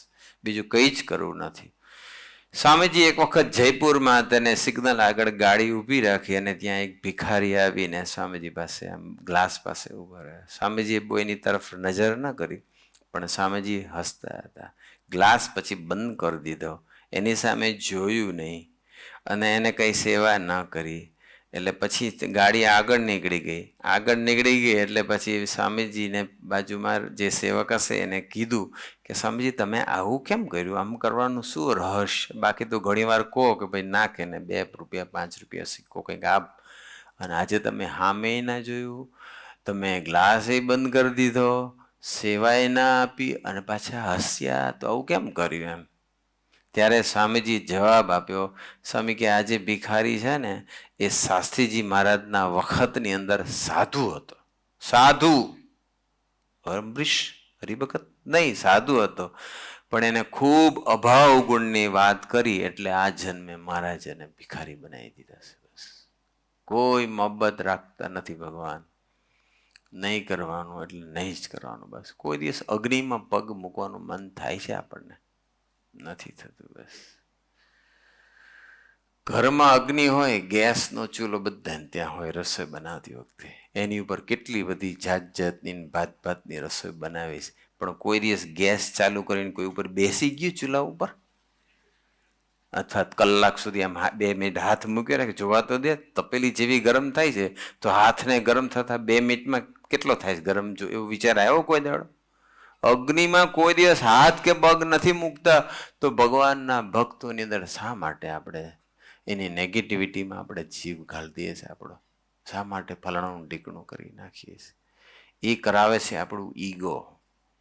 બીજું કંઈ જ કરવું નથી. સ્વામીજી એક વખત જયપુરમાં તેને સિગ્નલ આગળ ગાડી ઊભી રાખી અને ત્યાં એક ભિખારી આવીને સ્વામીજી પાસે આમ ગ્લાસ પાસે ઊભા રહ્યા. સ્વામીજીએ કોઈની તરફ નજર ન કરી, પણ સ્વામીજી હસતા હતા. ગ્લાસ પછી બંધ કરી દીધો, એની સામે જોયું નહીં અને એને કંઈ સેવા ન કરી. એટલે પછી ગાડી આગળ નીકળી ગઈ એટલે પછી સ્વામીજીને બાજુમાં જે સેવક હશે એને કીધું કે સ્વામીજી તમે આવું કેમ કર્યું, આમ કરવાનું શું રહસ્ય? બાકી તો ઘણીવાર કહો કે ભાઈ નાખે ને 2 રૂપિયા 5 રૂપિયા સિક્કો કંઈક આપ, અને આજે તમે હામે ના જોયું, તમે ગ્લાસે બંધ કરી દીધો, સેવાએ ના આપી અને પાછા હસ્યા, તો આવું કેમ કર્યું એમ? ત્યારે સ્વામીજી જવાબ આપ્યો, સ્વામી કે આજે ભિખારી છે ને એ શાસ્ત્રીજી મહારાજના વખતની અંદર સાધુ હતો. સાધુ, અમરીશ હરિભગત નહીં, સાધુ હતો, પણ એને ખૂબ અભાવ ગુણની વાત કરી એટલે આ જન્મે મહારાજ એને ભિખારી બનાવી દીધા છે. બસ કોઈ મોહબ્બત રાખતા નથી ભગવાન. નહીં કરવાનું એટલે નહીં જ કરવાનું. બસ કોઈ દિવસ અગ્નિમાં પગ મૂકવાનું મન થાય છે આપણને? નથી થતું. બસ ઘરમાં અગ્નિ હોય, ગેસનો ચૂલો બધાને ત્યાં હોય, રસોઈ બનાવતી વખતે એની ઉપર કેટલી બધી જાતની ભાતની રસોઈ બનાવીશ, પણ કોઈ દિવસ ગેસ ચાલુ કરીને કોઈ ઉપર બેસી ગયું ચૂલા ઉપર, અથવા કલાક સુધી આમ 2 મિનિટ હાથ મૂક્યો રાખે, જોવા તો દે, તપેલી જેવી ગરમ થાય છે તો હાથને ગરમ થતા 2 મિનિટમાં કેટલો થાય છે ગરમ? જો એવો વિચાર આવ્યો કોઈ દાડો? અગ્નિમાં કોઈ દિવસ હાથ કે પગ નથી મૂકતા, તો ભગવાનના ભક્તોની અંદર શા માટે આપણે એની નેગેટિવિટીમાં આપણે જીવ ઘાલી દઈએ છીએ? આપણો શા માટે ફલાણું ઢીકણું કરી નાખીએ છીએ? એ કરાવે છે આપણું ઈગો,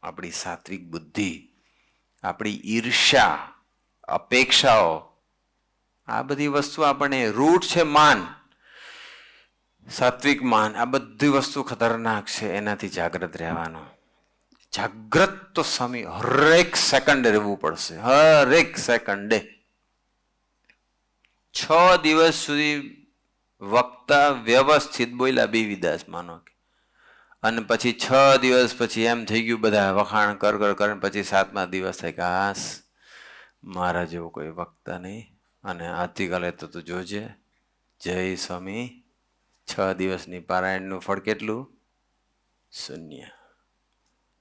આપણી સાત્વિક બુદ્ધિ, આપણી ઈર્ષ્યા, અપેક્ષાઓ. આ બધી વસ્તુ આપણને રૂટ છે. માન, સાત્વિક માન, આ બધી વસ્તુ ખતરનાક છે. એનાથી જાગ્રત રહેવાનું. જાગ્રત તો સ્વામી હરેક સેકન્ડે રહેવું પડશે, હરેક સેકન્ડે. 6 દિવસ સુધી વક્તા વ્યવસ્થિત બોલ્યા બેવીદાસ માનો કે, અને પછી 6 દિવસ પછી એમ થઈ ગયું બધા વખાણ કર પછી 7મા દિવસ થાય કે હાસ મારા જેવો કોઈ વક્તા નહીં, અને આવતીકાલે તો તું જોજે. જય સ્વામી. 6 દિવસની પારાયણનું ફળ કેટલું? શૂન્ય.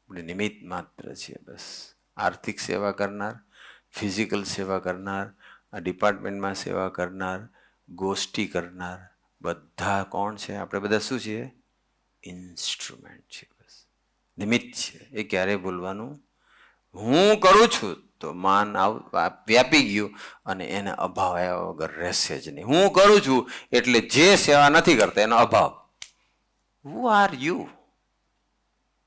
નિમિત્ત માત્ર છે. બસ આર્થિક સેવા કરનાર, ફિઝિકલ સેવા કરનાર, આ ડિપાર્ટમેન્ટમાં સેવા કરનાર, ગોષ્ઠી કરનાર, બધા કોણ છે? આપણે બધા શું છીએ? ઇન્સ્ટ્રુમેન્ટ છે. બસ નિમિત્ત છે. એ ક્યારે બોલવાનું? હું કરું છું તો માન વ્યાપી ગયું અને એને અભાવ આવ્યા વગર રહેશે જ નહીં. હું કરું છું એટલે જે સેવા નથી કરતા એનો અભાવ. Who are you?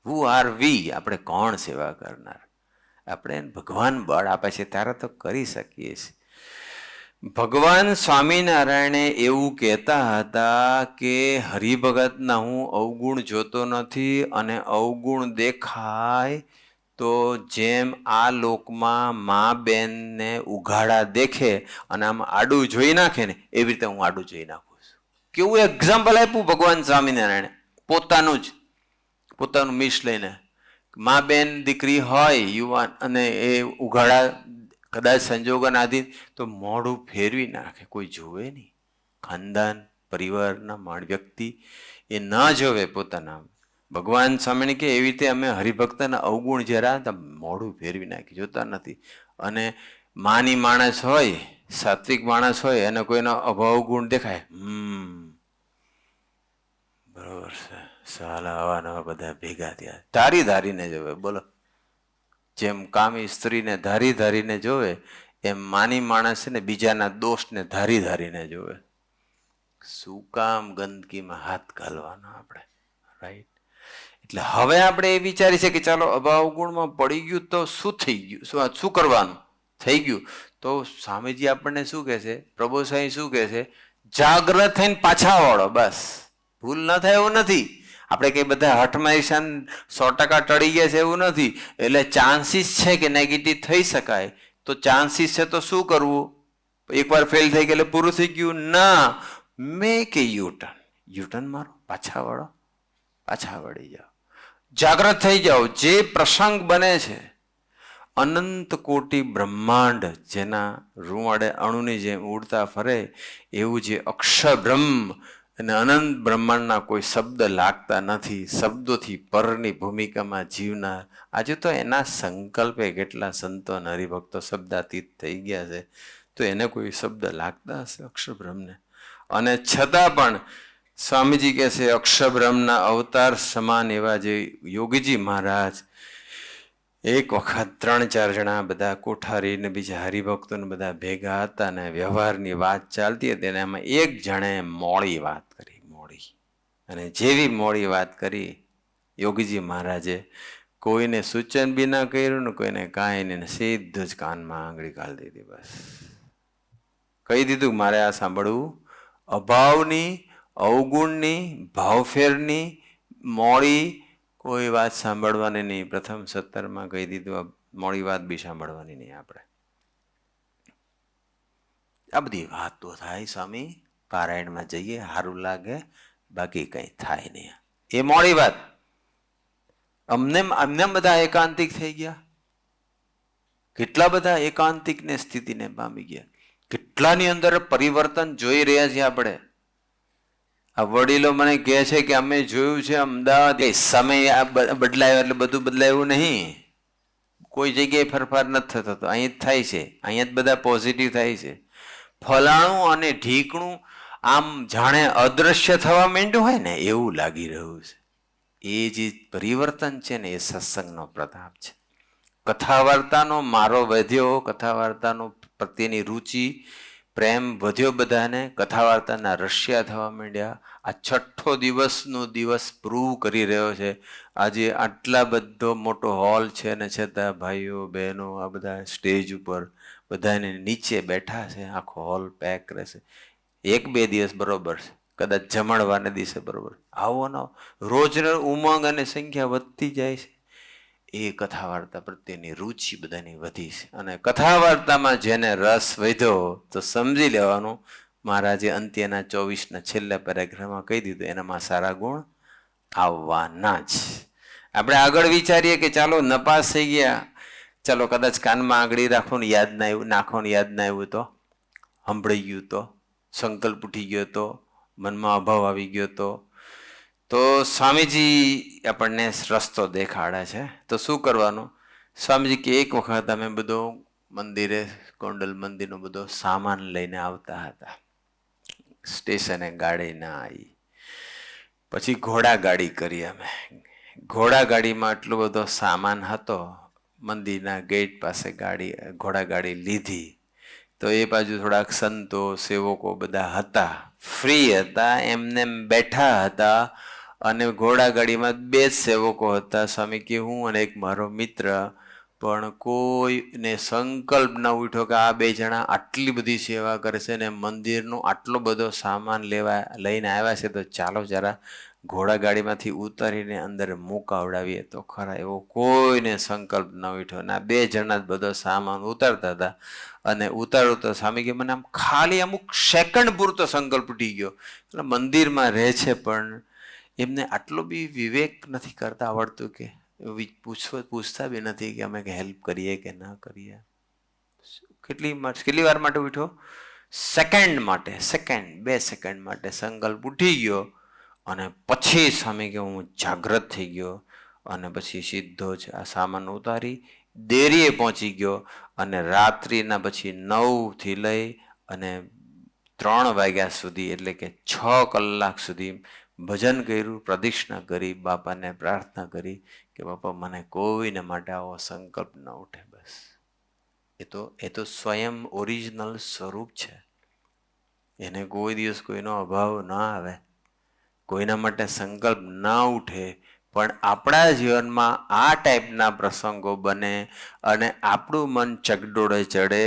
Who are we? આપણે કોણ સેવા કરનાર? આપણે ભગવાન બળ આપે છે ત્યારે તો કરી શકીએ છીએ. ભગવાન સ્વામિનારાયણે એવું કહેતા હતા કે હરિભગતના હું અવગુણ જોતો નથી, અને અવગુણ દેખાય તો જેમ આ લોકમાં મા બેનને ઉઘાડા દેખે અને આમ આડું જોઈ નાખે ને, એવી રીતે હું આડું જોઈ નાખું છું. કેવું એક્ઝામ્પલ આપ્યું ભગવાન સ્વામિનારાયણે પોતાનું જ. પોતાનું મીશ લઈને. મા બેન દીકરી હોય યુવાન અને એ ઉઘાડા કદાચ સંજોગન આધીન તો મોઢું ફેરવી નાખે, કોઈ જોવે નહીં. ખાનદાન પરિવારના વ્યક્તિ એ ન જોવે પોતાના. ભગવાન સ્વામીને કે એવી રીતે અમે હરિભક્તના અવગુણ જરા મોઢું ફેરવી નાખી, જોતા નથી. અને માની માણસ હોય, સાત્વિક માણસ હોય અને કોઈનો અભાવ ગુણ દેખાય, બરોબર છે, સાલા આવા નવા બધા ભેગા થયા, ધારી ધારીને જોવે. બોલો, જેમ કામી સ્ત્રીને ધારી ધારીને જોવે એમ માની માણસ ને બીજાના દોષને ધારી ધારીને જોવે. શું કામ ગંદકીમાં હાથ ઘાલવાનો આપણે, રાઈટ? એટલે હવે આપણે એ વિચારી છે કે ચાલો અભાવ ગુણમાં પડી ગયું તો શું થઈ ગયું, શું કરવાનું થઈ ગયું. તો સ્વામીજી આપણને શું કહે છે, પ્રભુ સાંઈ શું કહે છે, જાગ્રત થઈને પાછા વળો. બસ, ભૂલ ન થાય એવું નથી. આપણે કઈ બધા હઠમાં ઈશાન 100% ટળી ગયા છે એવું નથી. એટલે ચાન્સીસ છે કે નેગેટિવ થઈ શકાય, તો ચાન્સીસ છે તો શું કરવું? એકવાર ફેલ થઈ ગયેલે પૂરું થઈ ગયું ના, મેક એ યુટર્ન. યુટર્ન મારો, પાછા વળો, પાછા વળી જાઓ, જાગ્રત થઈ જાઓ. જે પ્રસંગ બને છે, અનંત કોટી બ્રહ્માંડ જેના રૂવાડે અણુની જેમ ઉડતા ફરે, એવું જે અક્ષર બ્રહ્મ અને અનંત બ્રહ્માંડના કોઈ શબ્દ લાગતા નથી, શબ્દોથી પરની ભૂમિકામાં જીવનાર. આજે તો એના સંકલ્પે કેટલા સંતો અને હરિભક્તો શબ્દાતીત થઈ ગયા છે, તો એને કોઈ શબ્દ લાગતા હશે અક્ષર બ્રહ્મને? અને છતાં પણ સ્વામીજી કહે છે અક્ષરબ્રહ્મના અવતાર સમાન એવા જે યોગીજી મહારાજ એક વખત 3-4 જણા બધા કોઠારી ને બીજા હરિભક્તોને બધા ભેગા હતા ને વ્યવહારની વાત ચાલતી હતી, અને એમાં એક જણે મોડી વાત કરી, મોડી. અને જેવી મોડી વાત કરી યોગીજી મહારાજે કોઈને સૂચન બી ના કર્યું ને કોઈને કાંઈ નહીં, સીધું જ કાનમાં આંગળી ઘાલી દીધી. બસ કહી દીધું મારે આ સાંભળવું. અભાવની, અવગુણની, ભાવફેરની મોડી કોઈ વાત સાંભળવાની નહીં. પ્રથમ 17માં કહી દીધું મોડી વાત બી સાંભળવાની નહીં આપણે. આ બધી વાતો થાય સ્વામી, પારાયણમાં જઈએ સારું લાગે, બાકી કંઈ થાય નહીં. એ મોડી વાત. અમને બધા એકાંતિક થઈ ગયા, કેટલા બધા એકાંતિક ને સ્થિતિને પામી ગયા, કેટલાની અંદર પરિવર્તન જોઈ રહ્યા છીએ આપણે. આ વડીલો મને કહે છે કે અમે જોયું છે અમદાવાદ, સમય બદલાયો એટલે બધું બદલાયું નહીં, કોઈ જગ્યાએ ફેરફાર નથી થતો, અહીં જ થાય છે, અહીંયા જ બધા પોઝિટિવ થાય છે. ફલાણું અને ઢીકણું આમ જાણે અદ્રશ્ય થવા માંડ્યું હોય ને એવું લાગી રહ્યું છે. એ જે પરિવર્તન છે ને એ સત્સંગનો પ્રતાપ છે. કથા વાર્તાનો મારો વધ્યો, કથા વાર્તાનો પ્રત્યેની રુચિ પ્રેમ વધ્યો બધાને, કથા વાર્તાના રશિયા થવા માંડ્યા. આ 6થો દિવસ પ્રૂવ કરી રહ્યો છે. આજે આટલા બધો મોટો હોલ છે ને છતાં ભાઈઓ બહેનો આ બધા સ્ટેજ ઉપર બધાને નીચે બેઠા છે, આખો હોલ પેક રહેશે. 1-2 દિવસ બરોબર છે, કદાચ જમણવારને દિવસે બરોબર. આવો ન રોજ ઉમંગ અને સંખ્યા વધતી જાય છે. એ કથા વાર્તા પ્રત્યેની રુચિ બધાની વધી છે. અને કથા વાર્તામાં જેને રસ વધ્યો તો સમજી લેવાનું મહારાજે અંત્યના 24ના છેલ્લા પેરેગ્રાફમાં કહી દીધું એનામાં સારા ગુણ આવવાના જ. આપણે આગળ વિચારીએ કે ચાલો નપાસ થઈ ગયા, ચાલો કદાચ કાનમાં આંગળી રાખવાનું યાદ ના આવ્યું, નાખવાનું યાદ ના આવ્યું તો, સંભળાઈ ગયું તો, સંકલ્પ ઉઠી ગયો તો, મનમાં અભાવ આવી ગયો તો સ્વામીજી આપણને રસ્તો દેખાડે છે. તો શું કરવાનું? સ્વામીજી કે એક વખત અમે બધો મંદિરે, ગોંડલ મંદિરનો બધો સામાન લઈને આવતા હતા, સ્ટેશને ગાડી ના આવી, પછી ઘોડા ગાડી કરી અમે. ઘોડા ગાડીમાં એટલો બધો સામાન હતો, મંદિરના ગેટ પાસે ઘોડા ગાડી લીધી. તો એ બાજુ થોડાક સંતો સેવકો બધા હતા, ફ્રી હતા, એમને બેઠા હતા. અને ઘોડા ગાડીમાં 2 જ સેવકો હતા, સ્વામી કે હું અને એક મારો મિત્ર. પણ કોઈને સંકલ્પ ન ઉઠ્યો કે આ 2 જણા આટલી બધી સેવા કરે છે ને મંદિરનો આટલો બધો સામાન લઈને આવ્યા છે, તો ચાલો જરા ઘોડા ગાડીમાંથી ઉતારીને અંદર મુકાવડાવીએ તો ખરા. એવો કોઈને સંકલ્પ ન ઉઠ્યો. ના 2 જણા જ બધો સામાન ઉતારતા હતા. અને ઉતારું તો સ્વામી કે મને આમ ખાલી અમુક સેકન્ડ પૂરતો સંકલ્પ ઉઠી ગયો, એટલે મંદિરમાં રહે છે પણ એમને આટલો બી વિવેક નથી કરતા આવડતું કે પૂછતા બી નથી કે અમે હેલ્પ કરીએ કે ના કરીએ. કેટલી વાર માટે ઉઠ્યો? સેકન્ડ માટે, 2 સેકન્ડ માટે સંકલ્પ ઉઠી ગયો અને પછી સામે કે હું જાગૃત થઈ ગયો અને પછી સીધો જ આ સામાન ઉતારી દેરીએ પહોંચી ગયો અને રાત્રિના પછી 9થી લઈ અને 3 વાગ્યા સુધી એટલે કે 6 કલાક સુધી ભજન કર્યું, પ્રદક્ષિણા કરી, બાપાને પ્રાર્થના કરી કે બાપા મને કોઈને માટે આવો સંકલ્પ ન ઉઠે. બસ એ તો સ્વયં ઓરિજિનલ સ્વરૂપ છે. એને કોઈ દિવસ કોઈનો અભાવ ના આવે, કોઈના માટે સંકલ્પ ના ઉઠે. પણ આપણા જીવનમાં આ ટાઈપના પ્રસંગો બને અને આપણું મન ચગડોળે ચડે,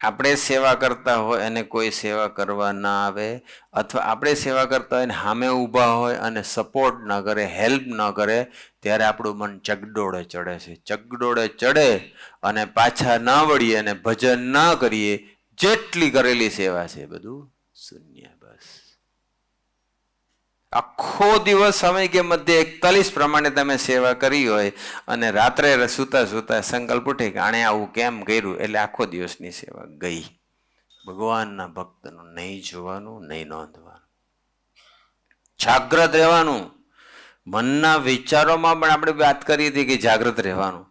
આપણે સેવા કરતા હોય અને કોઈ સેવા કરવા ના આવે, અથવા આપણે સેવા કરતા હોય ને સામે ઊભા હોય અને સપોર્ટ ન કરે, હેલ્પ ન કરે, ત્યારે આપણું મન ચગડોળે ચડે છે. ચગડોળે ચડે અને પાછા ના વળીએ અને ભજન ના કરીએ, જેટલી કરેલી સેવા છે બધું શૂન્ય. બસ આખો દિવસ સમય કે મધ્ય 41 પ્રમાણે તમે સેવા કરી હોય અને રાત્રે સૂતા સૂતા સંકલ્પ ઉઠે કે આણે આવું કેમ કર્યું, એટલે આખો દિવસની સેવા ગઈ. ભગવાનના ભક્તનું નહીં જોવાનું, નહીં નોંધવાનું, જાગ્રત રહેવાનું. મનના વિચારોમાં પણ આપણે વાત કરી હતી કે જાગૃત રહેવાનું.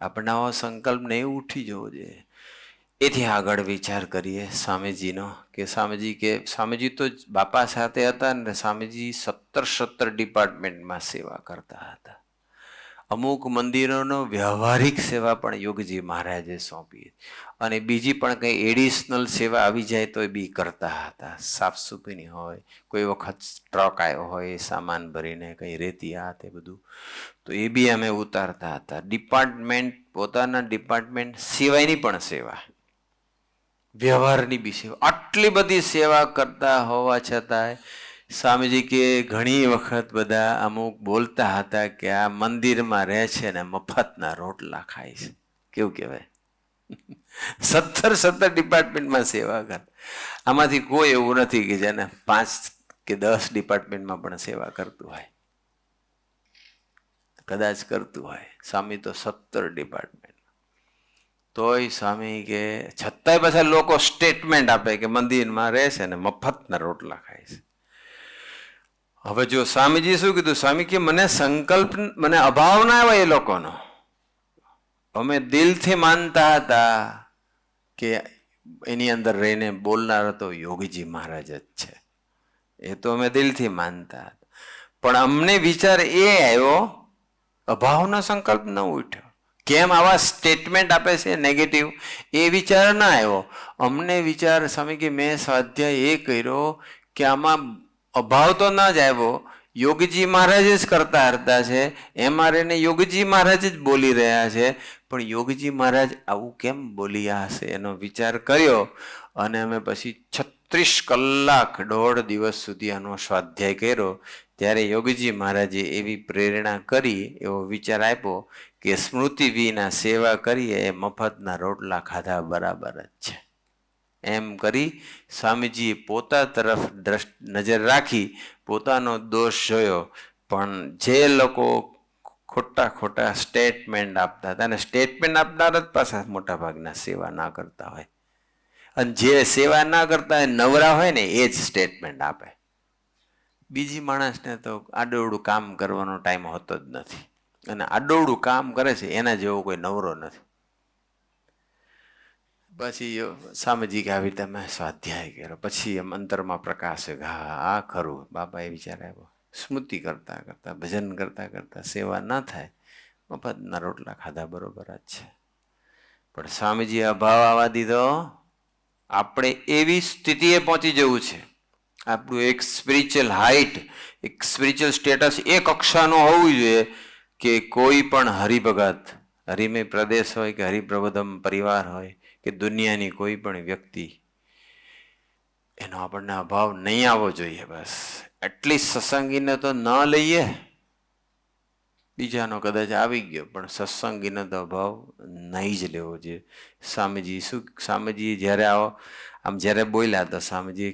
આપણને આવો સંકલ્પ નહીં ઉઠી જવો જોઈએ. એથી આગળ વિચાર કરીએ સ્વામીજીનો કે સ્વામીજી તો બાપા સાથે હતા ને સ્વામીજી 17 ડિપાર્ટમેન્ટમાં સેવા કરતા હતા. અમુક મંદિરોનો વ્યવહારિક સેવા પણ યોગજી મહારાજે સોંપી અને બીજી પણ કંઈ એડિશનલ સેવા આવી જાય તો એ બી કરતા હતા. સાફ સફાઈની હોય, કોઈ વખત ટ્રક આવ્યો હોય સામાન ભરીને કંઈ રેતી આ તે બધું, તો એ બી અમે ઉતારતા હતા. પોતાના ડિપાર્ટમેન્ટ સિવાયની પણ સેવા, વ્યવહારની બી સેવા, આટલી બધી સેવા કરતા હોવા છતાંય સ્વામીજી કે ઘણી વખત બધા અમુક બોલતા હતા કે આ મંદિરમાં રહે છે ને મફતના રોટલા ખાય છે. કેવું કહેવાય? 17 ડિપાર્ટમેન્ટમાં સેવા કર. આમાંથી કોઈ એવું નથી કે જેને 5 કે 10 ડિપાર્ટમેન્ટમાં પણ સેવા કરતું હોય. કદાચ કરતું હોય. સ્વામી તો 17 ડિપાર્ટમેન્ટ. તોય સ્વામી કે છતાંય પાછા લોકો સ્ટેટમેન્ટ આપે કે મંદિરમાં રહે છે ને મફતના રોટલા ખાય છે. હવે જો સ્વામીજી શું કીધું? સ્વામી કે મને અભાવ ના આવે એ લોકોનો. અમે દિલથી માનતા હતા કે એની અંદર રહીને બોલનાર તો યોગીજી મહારાજ જ છે. એ તો અમે દિલથી માનતા હતા. પણ અમને વિચાર એ આવ્યો, અભાવનો સંકલ્પ ન ઉઠ્યો. કેમ આવા સ્ટેટમેન્ટ આપે છે નેગેટિવ, એ વિચાર ના આવ્યો. અમને વિચાર સ્વામી કે મેં સ્વાધ્યાય એ કર્યો કે આમાં અભાવ તો ના જ આવ્યો, યોગીજી મહારાજ જ કરતા હતા છે, એમાં રહીને યોગીજી મહારાજ જ બોલી રહ્યા છે, પણ યોગીજી મહારાજ આવું કેમ બોલ્યા હશે એનો વિચાર કર્યો અને અમે પછી 36 કલાક 1.5 દિવસ સુધી આનો સ્વાધ્યાય કર્યો. ત્યારે યોગીજી મહારાજે એવી પ્રેરણા કરી, એવો વિચાર આપ્યો કે સ્મૃતિ વિના સેવા કરીએ એ મફતના રોટલા ખાધા બરાબર જ છે. એમ કરી સ્વામીજીએ પોતા તરફ નજર રાખી, પોતાનો દોષ જોયો. પણ જે લોકો ખોટા સ્ટેટમેન્ટ આપતા હતા, અને સ્ટેટમેન્ટ આપનાર જ પાછા મોટા ભાગના સેવા ના કરતા હોય, અને જે સેવા ના કરતા હોય નવરા હોય ને એ જ સ્ટેટમેન્ટ આપે. બીજી માણસને તો આડોવડું કામ કરવાનો ટાઈમ હોતો જ નથી, અને આડોવડું કામ કરે છે એના જેવો કોઈ નવરો નથી. પછી સ્વામીજી કે આવી રીતે મેં સ્વાધ્યાય કર્યો. પછી એમ અંતરમાં પ્રકાશ કે હા આ ખરું. બાપાએ વિચાર આવ્યો, સ્મૃતિ કરતા કરતા ભજન કરતા કરતા સેવા ના થાય, મફતના રોટલા ખાધા બરોબર જ છે. પણ સ્વામીજીએ અભાવ આવવા દીધો. આપણે એવી સ્થિતિએ પહોંચી જવું છે. આપણું એક સ્પિરિચ્યુઅલ હાઇટ, એક સ્પિરિચ્યુઅલ સ્ટેટસ એ કક્ષાનું હોવું જોઈએ કે કોઈ પણ હરિભગત, હરિમય પ્રદેશ હોય કે હરિપ્રબોધમ પરિવાર હોય કે દુનિયાની કોઈ પણ વ્યક્તિ, એનો આપણને અભાવ નહીં આવવો જોઈએ. બસ એટલી સત્સંગીને તો ન લઈએ, બીજાનો કદાચ આવી ગયો, પણ સત્સંગીનો તો અભાવ નહીં જ લેવો જોઈએ. સ્વામીજી જ્યારે જ્યારે બોલ્યા તો સ્વામીજી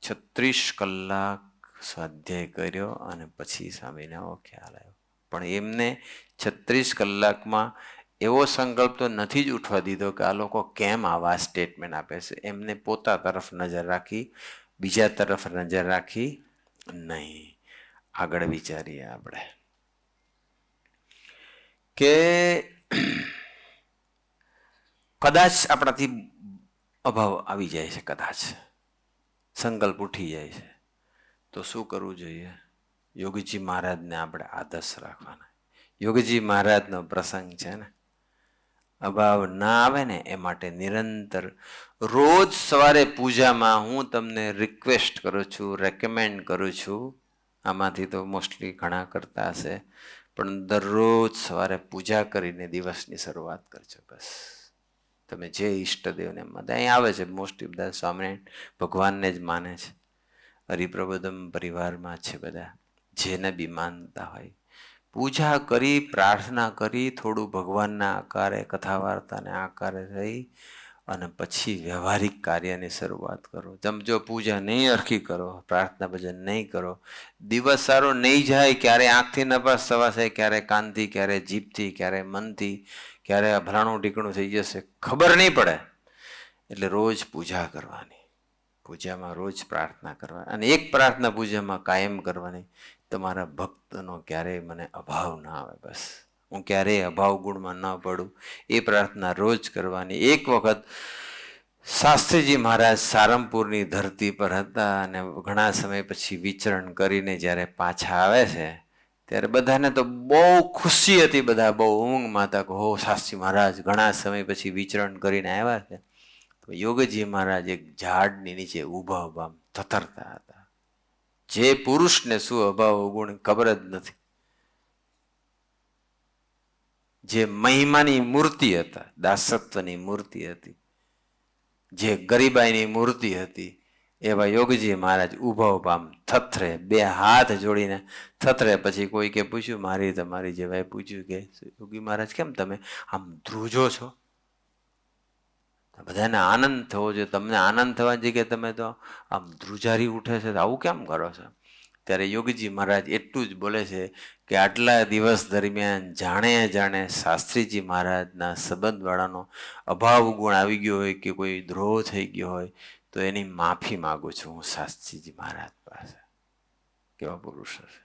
36 કલાક સ્વાધ્યાય કર્યો અને પછી સ્વામીને આવો ખ્યાલ આવ્યો. પણ એમને 36 કલાકમાં એવો સંકલ્પ તો નથી જ ઉઠવા દીધો કે આ લોકો કેમ આવા સ્ટેટમેન્ટ આપે છે. એમને પોતા તરફ નજર રાખી, બીજા તરફ નજર રાખી નહીં. આગળ વિચારીએ આપણે કે કદાચ આપણાથી અભાવ આવી જાય છે, કદાચ સંકલ્પ ઉઠી જાય છે, તો શું કરવું જોઈએ? યોગીજી મહારાજને આપણે આદર્શ રાખવાના. યોગીજી મહારાજનો પ્રસંગ છે ને, અભાવ ના આવે ને એ માટે નિરંતર રોજ સવારે પૂજામાં હું તમને રિક્વેસ્ટ કરું છું, રેકમેન્ડ કરું છું. આમાંથી તો મોસ્ટલી ઘણા કરતા હશે, પણ દરરોજ સવારે પૂજા કરીને દિવસની શરૂઆત કરજો. બસ તમે જે ઈષ્ટદેવને માને, અહીં આવે છે મોસ્ટલી બધા સ્વામિનારાયણ ભગવાનને જ માને છે, હરિપ્રબોધમ પરિવારમાં છે બધા, જેને બી માનતા હોય પૂજા કરી, પ્રાર્થના કરી, થોડું ભગવાનના આકારે, કથા વાર્તાને આકારે રહી અને પછી વ્યવહારિક કાર્યની શરૂઆત કરો. જો પૂજા નહીં અરખી કરો, પ્રાર્થના ભજન નહીં કરો, દિવસ સારો નહીં જાય. ક્યારે આંખથી નપાસ થવાશે, ક્યારે કાનથી, ક્યારે જીભથી, ક્યારે મનથી, ક્યારે ભરાણું ઢીકણું થઈ જશે, ખબર નહીં પડે. એટલે રોજ પૂજા કરવાની, પૂજામાં રોજ પ્રાર્થના કરવાની, અને એક પ્રાર્થના પૂજામાં કાયમ કરવાની. તમારા ભક્તનો ક્યારેય મને અભાવ ના આવે, બસ હું ક્યારેય અભાવ ગુણમાં ન પડું, એ પ્રાર્થના રોજ કરવાની. એક વખત શાસ્ત્રીજી મહારાજ સારંગપુરની ધરતી પર હતા અને ઘણા સમય પછી વિચરણ કરીને જ્યારે પાછા આવે છે ત્યારે બધાને તો બહુ ખુશી હતી, બધા બહુ ઊંઘમાં હતા કે હો શાસ્ત્રી મહારાજ ઘણા સમય પછી વિચરણ કરીને આવ્યા છે. તો યોગજી મહારાજ એક ઝાડની નીચે ઊભા ઊભા થથરતા હતા. જે પુરુષને શું અભાવ ગુણ ખબર જ નથી, જે મહિમાની મૂર્તિ હતા, દાસત્વની મૂર્તિ હતી, જે ગરીબાઈની મૂર્તિ હતી, એવા યોગજી મહારાજ ઊભા ઊભા આમ થથરે, બે હાથ જોડીને થથરે. પછી કોઈ કે પૂછ્યું, તમારી જેવાએ પૂછ્યું કે યોગી મહારાજ કેમ તમે આમ ધ્રુજો છો? બધાને આનંદ થવો જોઈએ, તમને આનંદ થવાની જગ્યાએ તમે તો આમ ધ્રુજારી ઉઠે છે, આવું કેમ કરો છો? ત્યારે યોગીજી મહારાજ એટલું જ બોલે છે કે આટલા દિવસ દરમિયાન જાણે શાસ્ત્રીજી મહારાજના સંબંધવાળાનો અભાવ ગુણ આવી ગયો હોય કે કોઈ દ્રોહ થઈ ગયો હોય તો એની માફી માગું છું હું શાસ્ત્રીજી મહારાજ પાસે. કેવા પુરુષ હશે!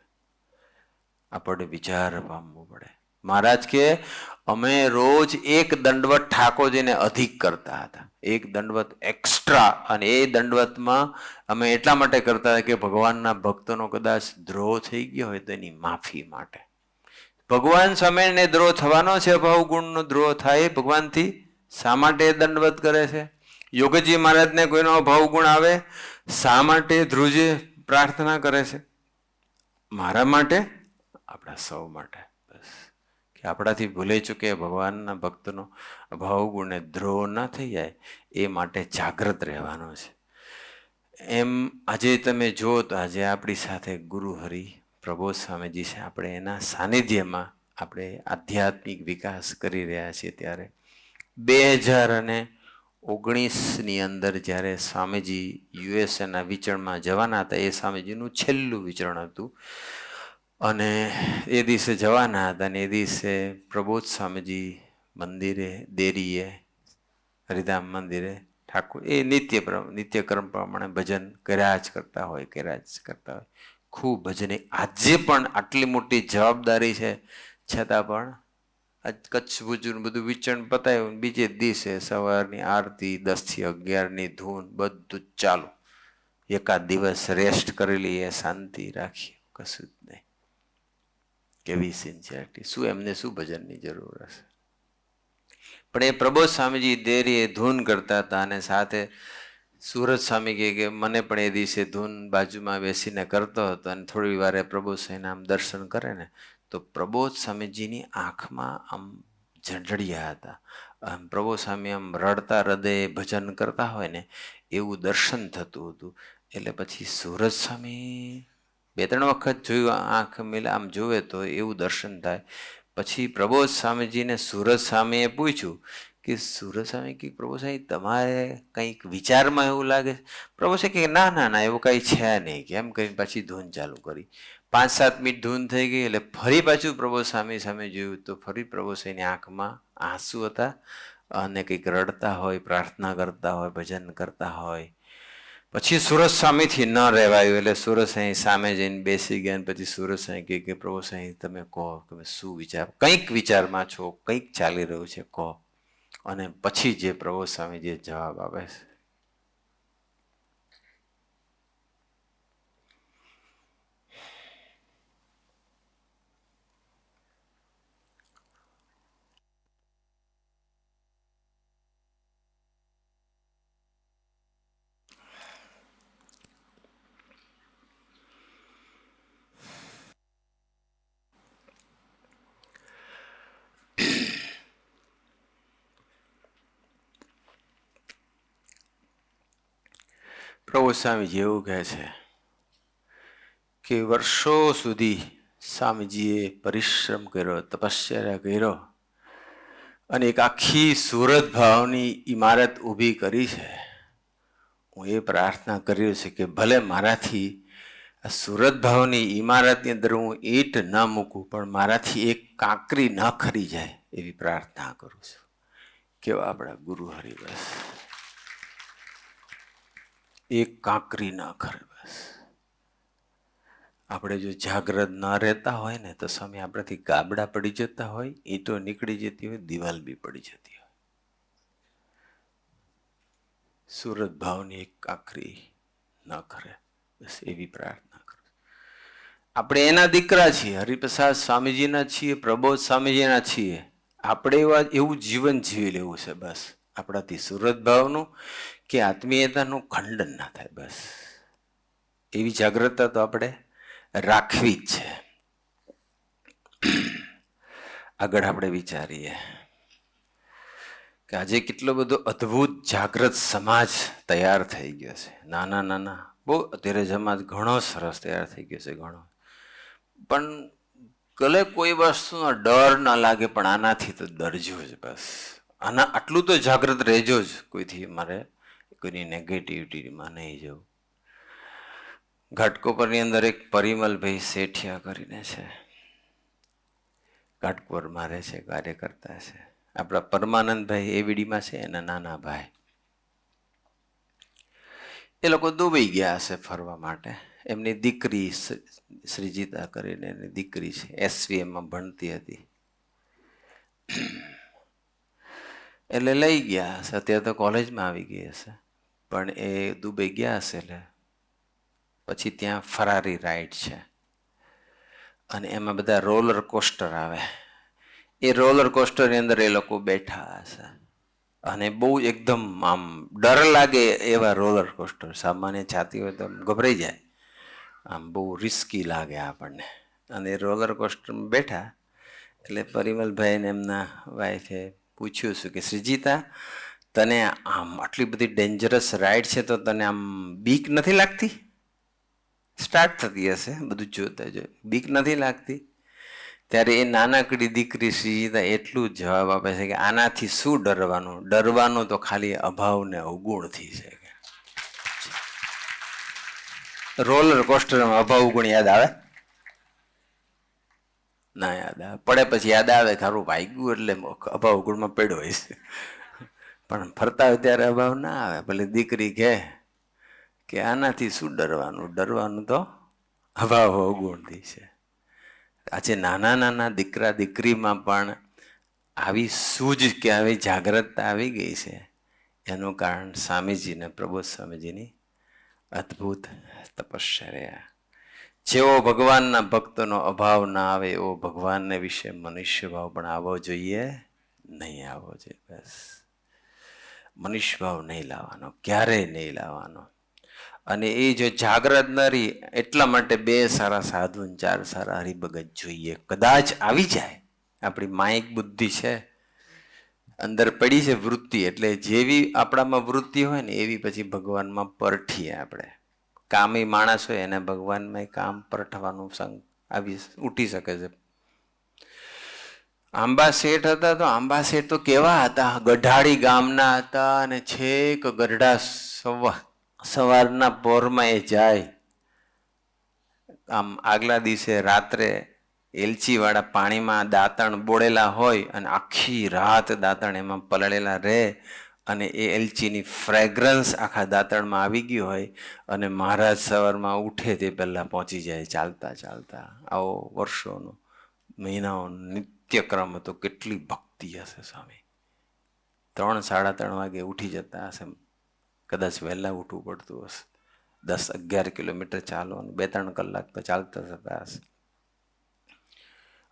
આપણે વિચાર પામવું પડે. મહારાજ કે અમે રોજ એક દંડવત ઠાકોરજીને અધિક કરતા હતા, એક દંડવત એક્સ્ટ્રા, અને એ દંડવતમાં અમે એટલા માટે કરતા હતા કે ભગવાનના ભક્તોનો કદાચ દ્રોહ થઈ ગયો હોય તો એની માફી માટે. ભગવાન સામેને દ્રોહ થવાનો છે, ભાવગુણનો દ્રોહ થાય ભગવાનથી, શા માટે દંડવત કરે છે? યોગજી મહારાજને કોઈનો ભાવગુણ આવે, શા માટે ધ્રુજે પ્રાર્થના કરે છે? મારા માટે, આપણા સૌ માટે. બસ કે આપણાથી ભૂલે ચૂકે ભગવાનના ભક્તનો અભાવ ગુણને દ્રોહ ન થઈ જાય એ માટે જાગ્રત રહેવાનો છે. એમ આજે તમે જુઓ તો આજે આપણી સાથે ગુરુ હરિ પ્રબોધ સ્વામીજી છે. આપણે એના સાનિધ્યમાં આપણે આધ્યાત્મિક વિકાસ કરી રહ્યા છીએ. ત્યારે 2019ની અંદર જ્યારે સ્વામીજી યુએસએના વિચરણમાં જવાના હતા, એ સ્વામીજીનું છેલ્લું વિચરણ હતું અને એ દિવસે જવાના હતા. અને એ દિવસે પ્રબોધ સ્વામીજી મંદિરે, દેરીએ, હરિધામ મંદિરે ઠાકોર એ નિત્યક્રમ પ્રમાણે ભજન કર્યા જ કરતા હોય. ખૂબ ભજન. આજે પણ આટલી મોટી જવાબદારી છે છતાં પણ કચ્છ ભુજનું બધું વિચરણ પતાવ્યું, બીજે દિવસે સવારની આરતી 10 થી 11ની ધૂન બધું જ ચાલુ. એકાદ દિવસ રેસ્ટ કરી લઈએ, શાંતિ રાખીએ, કશું જ નહીં. કેવી સિન્સિયરિટી! શું એમને શું ભજનની જરૂર હશે? પણ એ પ્રબોધ સ્વામીજી દેરી એ ધૂન કરતા હતા અને સાથે સુરત સ્વામી કે મને પણ એ દિવસે ધૂન બાજુમાં બેસીને કરતો હતો અને થોડી વારે પ્રબોધ સ્વામીના આમ દર્શન કરે ને તો પ્રબોધ સ્વામીજીની આંખમાં આમ ઝંઝડિયા હતા. આમ પ્રબોધ સ્વામી આમ રડતા હૃદયે ભજન કરતા હોય ને એવું દર્શન થતું હતું. એટલે પછી સુરત સ્વામી 2-3 વખત જોયું, આંખ મેલા આમ જોવે તો એવું દર્શન થાય. પછી પ્રબોધ સ્વામીજીને સુરત સ્વામીએ પૂછ્યું કે સુરત સ્વામી કે પ્રભુ સાહેબ તમારે કંઈક વિચારમાં એવું લાગે? પ્રભુ સાહેબ કે ના ના ના એવું કંઈ છે નહીં, કે એમ કરીને પછી ધૂન ચાલુ કરી. 5-7 મિનિટ ધૂન થઈ ગઈ એટલે ફરી પાછું પ્રભુ સામે સામે જોયું તો ફરી પ્રભુ સાહેબની આંખમાં આંસુ હતા અને કંઈક રડતા હોય, પ્રાર્થના કરતા હોય, ભજન કરતા હોય. પછી સુરત સ્વામીથી ન રહેવાયું એટલે સુરત સાંઈ સામે જઈને બેસી ગયા. પછી સુરત સાંઈ કહે કે પ્રભુ સાંઈ તમે કહો, તમે શું વિચાર, કંઈક વિચારમાં છો, કંઈક ચાલી રહ્યું છે કહો. અને પછી જે પ્રભુ સ્વામી જે જવાબ આપે છે, પ્રભુ સ્વામીજી એવું કહે છે કે વર્ષો સુધી સ્વામીજીએ પરિશ્રમ કર્યો, તપશ્ચર્યા કર્યો અને એક આખી સુરત ભાવની ઇમારત ઊભી કરી છે. હું એ પ્રાર્થના કર્યું છે કે ભલે મારાથી આ સુરત ભાવની ઇમારતની અંદર હું ઈંટ ન મૂકું, પણ મારાથી એક કાંકરી ન ખરી જાય એવી પ્રાર્થના કરું છું. કેવા આપણા ગુરુ હરિદાસ, એક કાંકરી ન ખરે બસ. આપણે જો જાગ્રત ન રહેતા હોય ને તો સ્વામી આપણાથી ગાબડા પડી જતા હોય, ઈંટો નીકળી જતી હોય, દિવાલ બી પડી જતી હોય. સુરત ભાવની એક કાંકરી ન કરે બસ એવી પ્રાર્થના કરું. આપણે એના દીકરા છીએ, હરિપ્રસાદ સ્વામીજીના છીએ, પ્રબોધ સ્વામીજીના છીએ. આપણે એવું જીવન જીવી લેવું છે બસ. આપણાથી સુરત ભાવનું કે આત્મીયતાનું ખંડન ના થાય બસ. એવી જાગ્રતતા તો આપણે રાખવી જ છે. આગળ આપણે વિચારીએ કે આજે કેટલો બધો અદ્ભુત જાગૃત સમાજ તૈયાર થઈ ગયો છે. નાના નાના બહુ અત્યારે સમાજ ઘણો સરસ તૈયાર થઈ ગયો છે, ઘણો. પણ ભલે કોઈ વસ્તુનો ડર ના લાગે, પણ આનાથી તો ડરજો જ બસ. આના આટલું તો જાગૃત રહેજો જ, કોઈથી મારે કોઈની નેગેટિવિટીમાં નહીં જવું. ઘાટકોપરની અંદર એક પરિમલભાઈ શેઠિયા કરીને છે, ઘાટકોપરમાં રહે છે, કાર્યકર્તા છે. આપણા પરમાનંદભાઈ એવીડીમાં છે, એના નાના ભાઈ. એ લોકો દુબઈ ગયા હશે ફરવા માટે. એમની દીકરી શ્રીજીતા કરીને એની દીકરી છે, SVMમાં ભણતી હતી, એટલે લઈ ગયા હશે. અત્યારે તો કોલેજમાં આવી ગઈ હશે, પણ એ દુબઈ ગયા હશે એટલે પછી ત્યાં ફરારી રાઈડ છે અને એમાં બધા રોલર કોસ્ટર આવે. એ રોલર કોસ્ટરની અંદર એ લોકો બેઠા હશે અને બહુ એકદમ આમ ડર લાગે એવા રોલર કોસ્ટર. સામાન્ય છાતી હોય તો ગભરાઈ જાય, આમ બહુ રિસ્કી લાગે આપણને. અને એ રોલર કોસ્ટરમાં બેઠા એટલે પરિમલભાઈને એમના વાઈફે પૂછ્યું છે કે શ્રીજીતા, તને આમ આટલી બધી ડેન્જરસ રાઈડ છે તો તને આમ બીક નથી લાગતી? સ્ટાર્ટ થતી હશે બધું જોતા જો, બીક નથી લાગતી? ત્યારે એ નાનકડી દીકરી શ્રીજીતા એટલું જ જવાબ આપે છે કે આનાથી શું ડરવાનું, ડરવાનું તો ખાલી અભાવ ને અવગુણથી છે. રોલર કોસ્ટરમાં અભાવ અવગુણ યાદ આવે? ના યાદ આવે. પડે પછી યાદ આવે ખરું ભાગ્યું એટલે અભાવ અવગુણમાં પડ્યો હોય છે, પણ ફરતા હોય ત્યારે અભાવ ના આવે. ભલે દીકરી કે આનાથી શું ડરવાનું, ડરવાનું તો અભાવ અવગુણથી છે. આજે નાના નાના દીકરા દીકરીમાં પણ આવી સૂઝ કે આવી જાગ્રતતા આવી ગઈ છે. એનું કારણ સ્વામીજીને, પ્રબોધ સ્વામીજીની અદ્ભુત તપશ્ચર્યા. જેવો ભગવાનના ભક્તનો અભાવ ના આવે એવો ભગવાનને વિશે મનુષ્ય ભાવ પણ આવવો જોઈએ નહીં, આવવો જોઈએ બસ. મનુષ્ય ભાવ નહીં લાવવાનો, ક્યારેય નહીં લાવવાનો. અને એ જો જાગ્રત ન રહી, એટલા માટે 2 સારા સાધુ, 4 સારા હરિભગત જોઈએ. કદાચ આવી જાય, આપણી માઇક બુદ્ધિ છે, અંદર પડી છે વૃત્તિ, એટલે જેવી આપણામાં વૃત્તિ હોય ને એવી પછી ભગવાનમાં પરઠીએ આપણે. કામી માણસ હોય એને ભગવાનમાં કામ પરઠવાનું સંગ આવી ઉઠી શકે છે. આંબા શેઠ હતા તો આંબા શેઠ તો કેવા હતા, ગઢાળી ગામના હતા અને છેક ગઢડા સવારના પોરમાં એ જાય. આમ આગલા દિવસે રાત્રે એલચીવાળા પાણીમાં દાંતણ બોળેલા હોય અને આખી રાત દાંતણ એમાં પલળેલા રહે અને એ એલચીની ફ્રેગ્રન્સ આખા દાંતણમાં આવી ગઈ હોય અને મહારાજ સવારમાં ઉઠે તે પહેલાં પહોંચી જાય ચાલતા ચાલતા. આવો વર્ષોનો મહિનાઓનો નિત્યક્રમ હતો. કેટલી ભક્તિ હશે સ્વામી. 3-3:30 વાગે ઉઠી જતા હશે, કદાચ વહેલા ઉઠવું પડતું હશે. 10-11 કિલોમીટર ચાલવાનું, 2-3 કલાક તો ચાલતા જતા હશે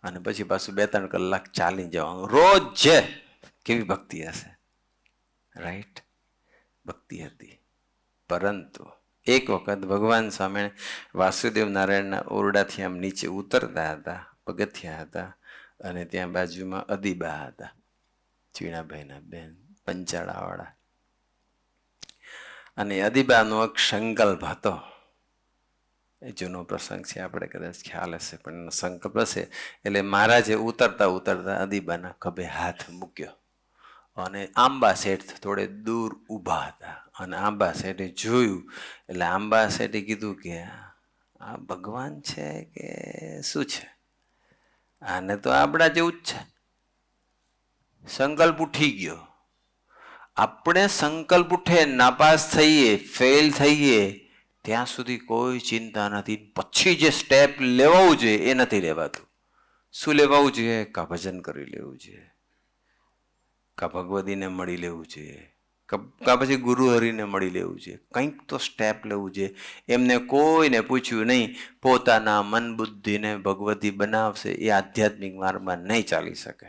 અને પછી પાછું 2-3 કલાક ચાલી જવાનું રોજ. છે કેવી ભક્તિ હશે, રાઈટ? ભક્તિ હતી. પરંતુ એક વખત ભગવાન સ્વામી વાસુદેવ નારાયણના ઓરડાથી આમ નીચે ઉતરતા હતા, પગથિયા હતા અને ત્યાં બાજુમાં અદીબા હતા, ચીણાભાઈના બેન, પંચાળાવાળા. અને અદીબાનો એક સંકલ્પ હતો. એ જૂનો પ્રસંગ છે, આપણે કદાચ ખ્યાલ હશે, પણ એનો સંકલ્પ હશે. એટલે મહારાજે ઉતરતા ઉતરતા અદીબાના ખભે હાથ મૂક્યો અને આંબા શેઠ થોડે દૂર ઊભા હતા અને આંબા શેઠે જોયું. એટલે આંબા શેઠે કીધું કે આ ભગવાન છે કે શું છે? આને તો આપણા જેવું જ છે. સંકલ્પ ઉઠી ગયો. આપણે સંકલ્પ ઉઠે, નાપાસ થઈએ, ફેલ થઈએ ત્યાં સુધી કોઈ ચિંતા નથી. પછી જે સ્ટેપ લેવાવું જોઈએ એ નથી લેવાતું. શું લેવાવું જોઈએ? કા ભજન કરી લેવું જોઈએ, કા ભગવતીને મળી લેવું જોઈએ, કા પછી ગુરુ હરિને મળી લેવું જોઈએ. કંઈક તો સ્ટેપ લેવું જોઈએ. એમને કોઈને પૂછ્યું નહીં. પોતાના મન બુદ્ધિને ભગવતી બનાવશે એ આધ્યાત્મિક માર્ગમાં નહીં ચાલી શકે.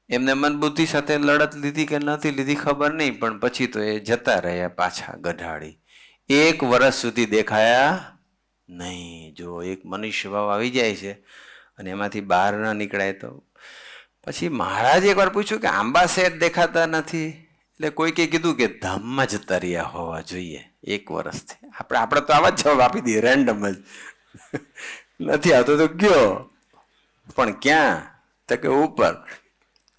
એમને મન બુદ્ધિ સાથે લડત લીધી કે નથી લીધી ખબર નહીં, પણ પછી તો એ જતા રહ્યા પાછા ગઢાળી. 1 વર્ષ સુધી દેખાયા નહીં. જો એક મનુષ્ય ભાવ આવી જાય છે અને એમાંથી બહાર ન નીકળાય તો પછી મહારાજે એકવાર પૂછ્યું કે આંબા શેઠ દેખાતા નથી. એટલે કોઈકે કીધું કે ધામમાં જતા રહ્યા હોવા જોઈએ 1 વર્ષથી. આપણે તો આવા જ જવાબ આપી દઈએ રેન્ડમ જ. નથી આવતો તો ગયો, પણ ક્યાં? તો કે ઉપર.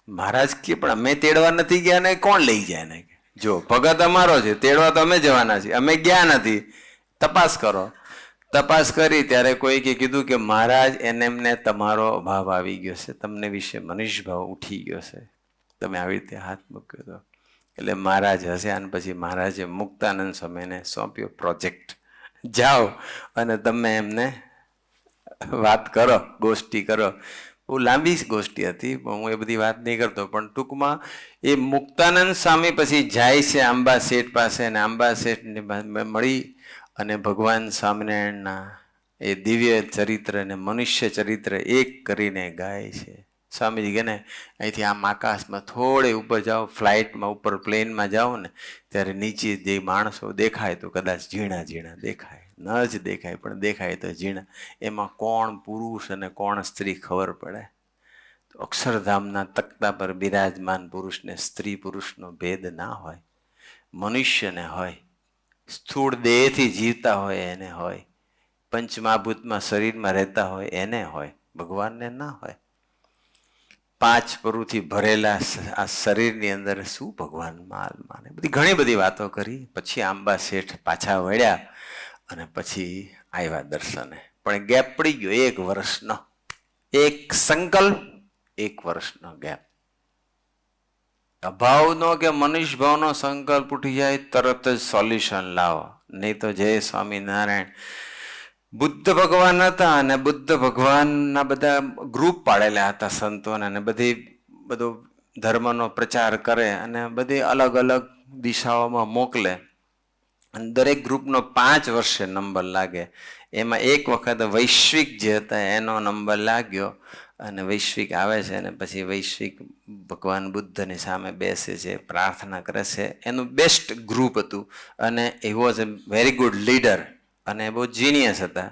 મહારાજ કે પણ અમે તેડવા નથી ગયા ને કોણ લઈ જાય ને? જો ભગત અમારો છે, તેડવા તો અમે જવાના છીએ, અમે ગયા નથી, તપાસ કરો. તપાસ કરી ત્યારે કોઈકે કીધું કે મહારાજ એમને તમારો અભાવ આવી ગયો છે, તમને વિશે મનુષ્ય ભાવ ઉઠી ગયો છે, તમે આવી રીતે હાથ મૂક્યો હતો. એટલે મહારાજ હસ્યા અને પછી મહારાજે મુક્તાનંદ સ્વામીને સોંપ્યો પ્રોજેક્ટ. જાઓ અને તમે એમને વાત કરો, ગોષ્ઠી કરો. બહુ લાંબી ગોષ્ઠી હતી, પણ હું એ બધી વાત નહીં કરતો. પણ ટૂંકમાં એ મુક્તાનંદ સ્વામી પછી જાય છે આંબા શેઠ પાસે અને આંબા શેઠને મળી અને ભગવાન સ્વામિનારાયણના એ દિવ્ય ચરિત્ર અને મનુષ્ય ચરિત્ર એક કરીને ગાય છે. સ્વામીજી કે ને અહીંથી આમ આકાશમાં થોડે ઉપર જાઓ, ફ્લાઇટમાં ઉપર પ્લેનમાં જાઓ ને ત્યારે નીચે જે માણસો દેખાય તો કદાચ ઝીણા ઝીણા દેખાય, ન જ દેખાય પણ દેખાય તો ઝીણા. એમાં કોણ પુરુષ અને કોણ સ્ત્રી ખબર પડે. તો અક્ષરધામના તખ્તા પર બિરાજમાન પુરુષને સ્ત્રી પુરુષનો ભેદ ના હોય. મનુષ્યને હોય, સ્થૂળ દેહથી જીવતા હોય એને હોય, પંચમહાભૂતમાં શરીરમાં રહેતા હોય એને હોય, ભગવાનને ના હોય. 5 પરુથી ભરેલા આ શરીરની અંદર શું ભગવાન માલ માને? બધી ઘણી બધી વાતો કરી. પછી આંબા શેઠ પાછા વળ્યા અને પછી આવ્યા દર્શને. પણ ગેપ પડી ગયો 1 વર્ષનો. એક સંકલ્પ, 1 વર્ષનો ગેપ. અભાવનો કે મનુષ્ય ભાવનો સંકલ્પ ઉઠી જાય તરત જ સોલ્યુશન લાવો, નહીં તો જય સ્વામિનારાયણ. બુદ્ધ ભગવાન હતા અને બુદ્ધ ભગવાનના બધા ગ્રુપ પાડેલા હતા સંતોને, અને બધો ધર્મનો પ્રચાર કરે અને બધી અલગ અલગ દિશાઓમાં મોકલે. અને દરેક ગ્રુપનો 5 વર્ષે નંબર લાગે. એમાં એક વખત વૈશ્વિક જે હતા એનો નંબર લાગ્યો અને વૈશ્વિક આવે છે અને પછી વૈશ્વિક ભગવાન બુદ્ધની સામે બેસે છે, પ્રાર્થના કરે છે. એનું બેસ્ટ ગ્રુપ હતું અને he was a very good leader અને બહુ જીનિયસ હતા.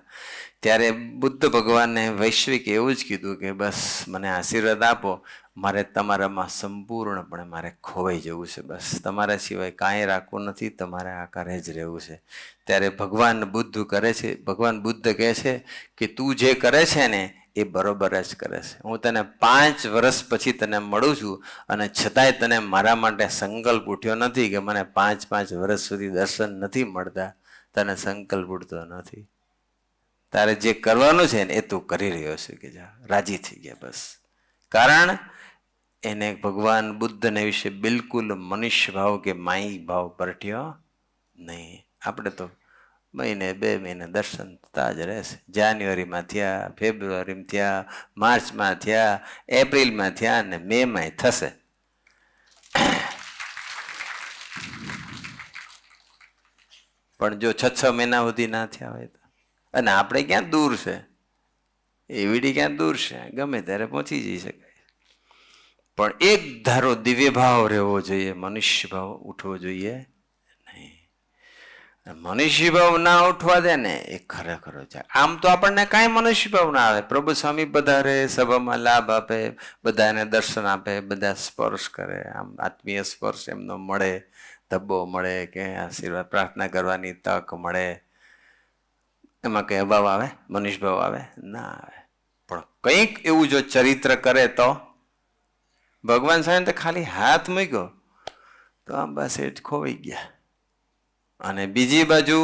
ત્યારે બુદ્ધ ભગવાને વૈશ્વિક એવું જ કીધું કે બસ મને આશીર્વાદ આપો, મારે તમારામાં સંપૂર્ણપણે મારે ખોવાઈ જવું છે, બસ તમારા સિવાય કાંઈ રાખવું નથી, તમારે આકારે જ રહેવું છે. ત્યારે ભગવાન બુદ્ધ કહે છે કે તું જે કરે છે ને એ બરોબર જ કરે છે. હું તને 5 વર્ષ પછી તને મળું છું અને છતાંય તને મારા માટે સંકલ્પ ઉઠ્યો નથી કે મને 5 વર્ષ સુધી દર્શન નથી મળતા, તને સંકલ્પ ઉઠતો નથી. તારે જે કરવાનું છે ને એ તું કરી રહ્યો છે કે જા, રાજી થઈ ગયા બસ. કારણ એને ભગવાન બુદ્ધને વિશે બિલકુલ મનુષ્ય ભાવ કે માઈ ભાવ પરઠ્યો નહીં. આપણે તો મહિને 2 મહિને દર્શન થતા જ રહેશે. જાન્યુઆરીમાં થયા, ફેબ્રુઆરીમાં થયા, માર્ચમાં થયા, એપ્રિલમાં થયા અને મેમાં થશે. પણ જો 6 મહિના સુધી ના થયા હોય તો, અને આપણે ક્યાં દૂર છે, એવીડી ક્યાં દૂર છે, ગમે ત્યારે પહોંચી જઈ શકાય. પણ એક ધારો દિવ્ય ભાવ રહેવો જોઈએ, મનુષ્ય ભાવ ઉઠવો જોઈએ નહીં. મનુષ્ય ભાવ ના ઉઠવા દે ને એ ખરેખર છે. આમ તો આપણને કાંઈ મનુષ્ય ભાવ ના આવે. પ્રભુ સ્વામી પધારે, સભામાં લાભ આપે, બધાને દર્શન આપે, બધા સ્પર્શ કરે, આમ આત્મીય સ્પર્શ એમનો મળે, ધબ્બો મળે કે આશીર્વાદ પ્રાર્થના કરવાની તક મળે, એમાં કઈ અભાવ આવે, મનુષ્ય ભાવ આવે ના આવે. પણ કંઈક એવું જો ચરિત્ર કરે તો ભગવાન સાહેબ ખાલી હાથ મૂક્યો તો આમ બસ એ જ ખોવાઈ ગયા. અને બીજી બાજુ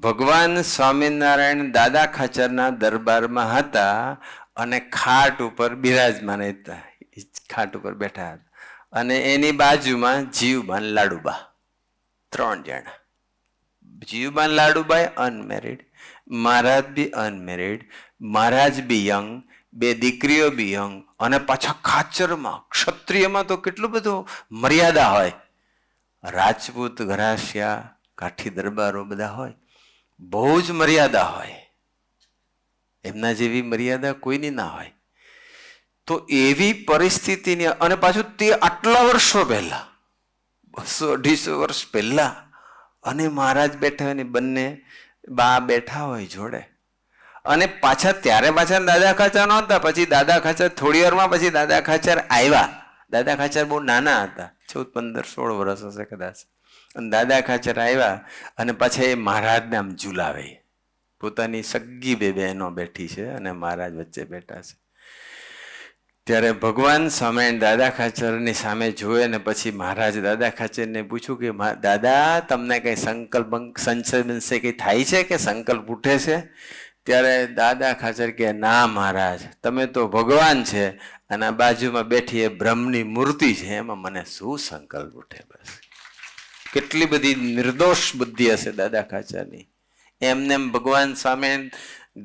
ભગવાન સ્વામિનારાયણ દાદા ખાચરના દરબારમાં હતા અને ખાટ ઉપર બિરાજમાન હતા, ખાટ ઉપર બેઠા હતા, અને એની બાજુમાં જીવબાન લાડુબા, 3 જણા. જીવબાન લાડુબાઈ અનમેરિડ, મહારાજ બી અનમેરિડ, મહારાજ બી યંગ, 2 દીકરીઓ બી યંગ, અને પાછા ખાચરમાં, ક્ષત્રિયમાં તો કેટલું બધું મર્યાદા હોય. રાજપૂત ઘરાસિયા કાઠી દરબારો બધા હોય, બહુ જ મર્યાદા હોય. એમના જેવી મર્યાદા કોઈની ના હોય. તો એવી પરિસ્થિતિની, અને પાછું તે આટલા વર્ષો પહેલા, 200-250 વર્ષ પહેલા, અને મહારાજ બેઠા હોય ને બંને બા બેઠા હોય જોડે, અને પાછા ત્યારે પાછા દાદા ખાચર નહોતા. પછી દાદા ખાચર થોડી વારમાં પછી દાદા ખાચર આવ્યા. દાદા ખાચર બહુ નાના હતા, 14, 15, 16 વર્ષ હશે કદાચ. અને દાદા ખાચર આવ્યા અને પાછા એ મહારાજને આમ ઝુલાવે. પોતાની સગી 2 બહેનો બેઠી છે અને મહારાજ વચ્ચે બેઠા છે. ત્યારે ભગવાન સ્વામિનારાયણ દાદા ખાચરની સામે જોયે ને પછી મહારાજ દાદા ખાચરને પૂછ્યું કે દાદા, તમને કઈ સંકલ્પ સંશય કઈ થાય છે કે સંકલ્પ ઉઠે છે? ત્યારે દાદા ખાચર કે ના મહારાજ, તમે તો ભગવાન છે અને આ બાજુમાં બેઠી એ બ્રહ્મની મૂર્તિ છે, એમાં મને શું સંકલ્પ ઉઠે? બસ કેટલી બધી નિર્દોષ બુદ્ધિ હશે દાદા ખાચરની. એમને ભગવાન સામે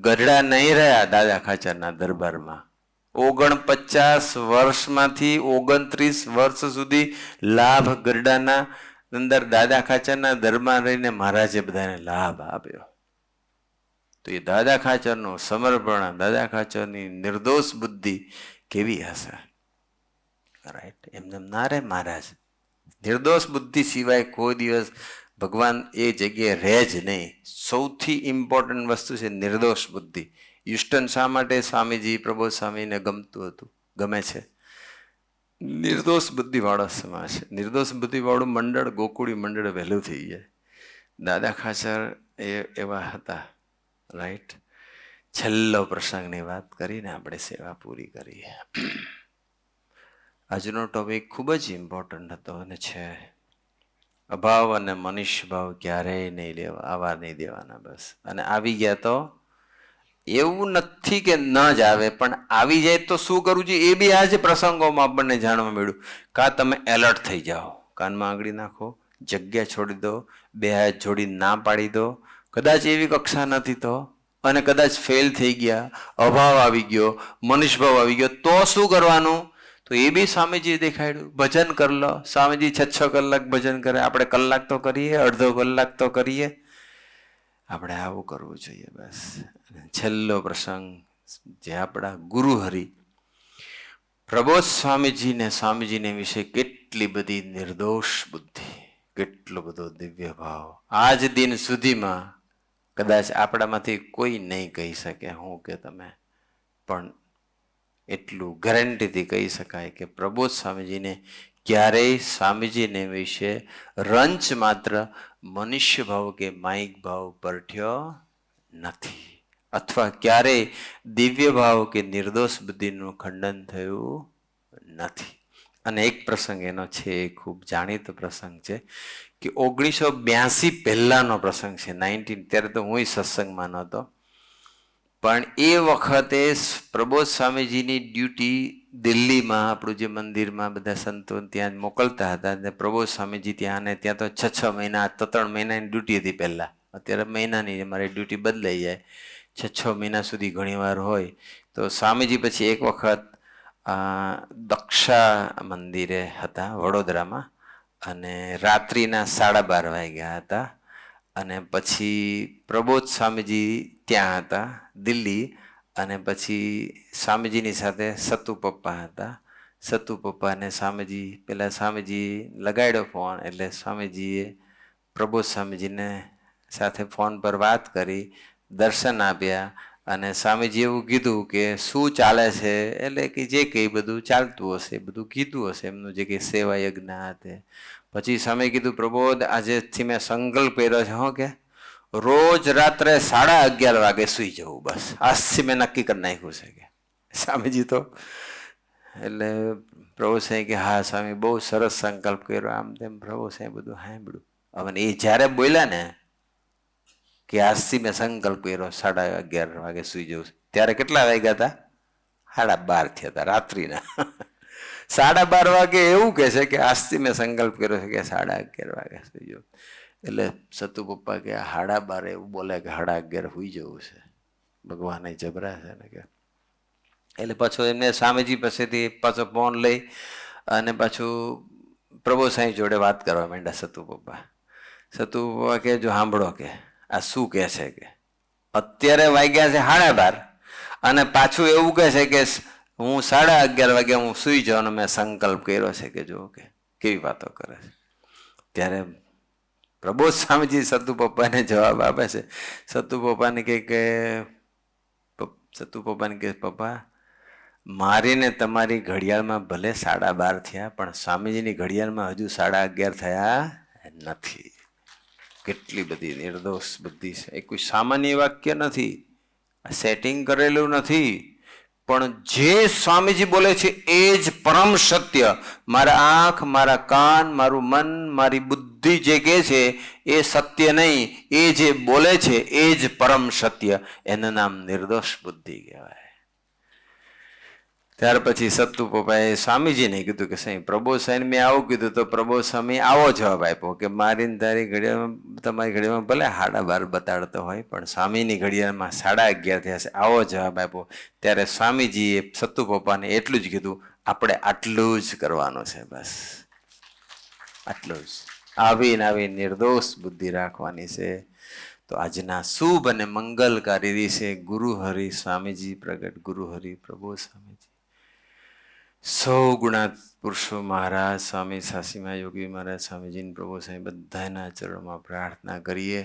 ગઢડા નહીં રહ્યા દાદા ખાચરના દરબારમાં. 49 વર્ષમાંથી 29 વર્ષ સુધી લાભ ગઢડાના અંદર દાદા ખાચરના દરબાર રહીને મહારાજે બધાને લાભ આપ્યો. તો એ દાદા ખાચરનું સમર્પણ, દાદા ખાચરની નિર્દોષ બુદ્ધિ કેવી હશે? રાઈટ, એમને ના રે મહારાજ. નિર્દોષ બુદ્ધિ સિવાય કોઈ દિવસ ભગવાન એ જગ્યાએ રહે જ નહીં. સૌથી ઇમ્પોર્ટન્ટ વસ્તુ છે નિર્દોષ બુદ્ધિ. યુસ્ટન શા માટે સ્વામીજી પ્રબોધ સ્વામીને ગમતું હતું, ગમે છે? નિર્દોષ બુદ્ધિવાળો સમાજ છે. નિર્દોષ બુદ્ધિવાળું મંડળ, ગોકુળી મંડળ વહેલું થઈ જાય. દાદા ખાચર એવા હતા. રાઈટ, છેલ્લો પ્રસંગની વાત કરીને આપણે સેવા પૂરી કરીએ. આજનો ટોપિક ખૂબ જ ઇમ્પોર્ટન્ટ હતો અને છે અભાવ અને મનુષ્ય ભાવ ક્યારેય નહીં લેવા, આવા નહીં દેવાના બસ. અને આવી ગયા તો એવું નથી કે ન જ આવે, પણ આવી જાય તો શું કરવું જોઈએ એ બી આજે પ્રસંગોમાં આપણને જાણવા મળ્યું. કાં તમે એલર્ટ થઈ જાઓ, કાનમાં આંગળી નાખો, જગ્યા છોડી દો, 2 હાથ જોડી ના પાડી દો. કદાચ એવી કક્ષા નથી તો, અને કદાચ ફેલ થઈ ગયા, અભાવ આવી ગયો, મનુષ્ય ભાવ આવી ગયો, તો શું કરવાનું? તો એ બી સ્વામીજી દેખાડ્યું. ભજન કરી લો. સ્વામીજી 6 કલાક ભજન કરે, આપણે કલાક તો કરીએ, અડધો કલાક તો કરીએ. આપણે આવું કરવું જોઈએ બસ. છેલ્લો પ્રસંગ જે આપણા ગુરુહરિ પ્રબોધ સ્વામીજીને, સ્વામીજીને વિશે કેટલી બધી નિર્દોષ બુદ્ધિ, કેટલો બધો દિવ્ય ભાવ. આજ દિન સુધીમાં કદાચ આપણામાંથી કોઈ નહીં કહી શકે હું કે તમે, પણ એટલું ગેરંટીથી કહી શકાય કે પ્રબોધ સ્વામીજીને ક્યારેય સ્વામીજીને વિશે રંચ માત્ર મનુષ્ય ભાવ કે માઇક ભાવ પરઠ્યો નથી. અથવા ક્યારેય દિવ્ય ભાવ કે નિર્દોષ બુદ્ધિનું ખંડન થયું નથી. અને એક પ્રસંગ એનો છે, એ ખૂબ જાણીતો પ્રસંગ છે કે 1982 પહેલાનો પ્રસંગ છે. 19 ત્યારે તો હું સત્સંગમાં નહોતો, પણ એ વખતે પ્રબોધ સ્વામીજીની ડ્યુટી દિલ્હીમાં, આપણું જે મંદિરમાં બધા સંતો ત્યાં મોકલતા હતા, અને પ્રબોધ સ્વામીજી ત્યાં, ને ત્યાં તો 6 મહિના, 3 મહિનાની ડ્યુટી હતી પહેલા. અત્યારે મહિનાની અમારી ડ્યુટી બદલાઈ જાય, 6 મહિના સુધી ઘણીવાર હોય. તો સ્વામીજી પછી એક વખત દક્ષા મંદિરે હતા વડોદરામાં, અને રાત્રિના 12:30 વાગ્યા હતા. અને પછી પ્રબોધ સ્વામીજી ત્યાં હતા દિલ્હી, અને પછી સ્વામીજીની સાથે સતુ પપ્પા હતા. સતુ પપ્પાને સ્વામીજી, પેલા સ્વામીજી લગાડ્યો ફોન, એટલે સ્વામીજીએ પ્રબોધ સ્વામીજીને સાથે ફોન પર વાત કરી, દર્શન આપ્યા, અને સ્વામીજી એવું કીધું કે શું ચાલે છે, એટલે કે જે કંઈ બધું ચાલતું હશે એ બધું કીધું હશે, એમનું જે કંઈ સેવા યજ્ઞ હતા. પછી સ્વામી કીધું, પ્રબોધ આજેથી મેં સંકલ્પ કર્યો છે, હો, કે રોજ રાત્રે 11:30 વાગે સુઈ જવું, બસ આજથી મેં નક્કી કરી નાખ્યું છે કે. સ્વામીજી તો એટલે પ્રભુ સાંઈ કે હા સ્વામી બહુ સરસ સંકલ્પ કર્યો, આમ તેમ પ્રભુ સાંઈ બધું સાંભળ્યું. હવે એ જ્યારે બોલ્યા ને કે આજથી મેં સંકલ્પ કર્યો 11:30 વાગે સુઈ જવું, ત્યારે કેટલા વાગ્યા હતા? 12:30 થયા હતા રાત્રિના. 12:30 વાગે એવું કહે છે કે આજથી મેં સંકલ્પ કર્યો છે કે 11:30 વાગે સુઈ જવું. એટલે સતુ પપ્પા કે 12:30 એવું બોલે કે 11:30 સુઈ જવું છે, ભગવાન જબરા છે ને કે. એટલે પાછો એમને સ્વામીજી પાસેથી પાછો ફોન લઈ અને પાછું પ્રભુ સાંઈ જોડે વાત કરવા માંડ્યા સતુ પપ્પા. સતુ પપ્પા કે જો સાંભળો કે આ શું કહે છે કે અત્યારે વાગ્યા છે 12:30, અને પાછું એવું કહે છે કે હું 11:30 વાગે હું સુઈ જાઉં, મેં સંકલ્પ કર્યો છે કે જો કે કેવી વાતો કરે છે. ત્યારે પ્રબોધ સ્વામીજી સતુ પપ્પાને જવાબ આપે છે. સતુ પપ્પાને કે પપ્પા મારીને તમારી ઘડિયાળમાં ભલે 12:30 થયા, પણ સ્વામીજીની ઘડિયાળમાં હજુ 11:30 થયા નથી. કેટલી બધી નિર્દોષ બુદ્ધિ છે. એ કોઈ સામાન્ય વાક્ય નથી, સેટિંગ કરેલું નથી, પણ જે સ્વામીજી બોલે છે એ જ પરમ સત્ય. મારા આંખ, મારા કાન, મારું મન, મારી બુદ્ધિ જે કહે છે એ સત્ય નહીં, એ જે બોલે છે એ જ પરમ સત્ય. એનું નામ નિર્દોષ બુદ્ધિ કહેવાય. ત્યાર પછી સતુ પપ્પાએ સ્વામીજીને કીધું કે સાંઈ પ્રબોધ સાંઈ મેં આવું કીધું, તો પ્રબોધ સ્વામી આવો જવાબ આપ્યો કે મારી તારી ઘડિયાળમાં, તમારી ઘડિયાળમાં ભલે 12:30 બતાડતો હોય, પણ સ્વામીની ઘડિયાળમાં 11:30 થયા છે, આવો જવાબ આપ્યો. ત્યારે સ્વામીજીએ સતુ પપ્પાને એટલું જ કીધું, આપણે આટલું જ કરવાનું છે, બસ આટલું જ. આવી નિર્દોષ બુદ્ધિ રાખવાની છે. તો આજના શુભ અને મંગલકારી દિવસે ગુરુહરિ સ્વામીજી પ્રગટ, ગુરુહરિ પ્રબોધ સ્વામીજી, સૌ ગુણાત પુરુષો મહારાજ, સ્વામી સાસીમા યોગી મહારાજ, સ્વામીજી, પ્રભુ સાંઈ બધાના ચરણોમાં પ્રાર્થના કરીએ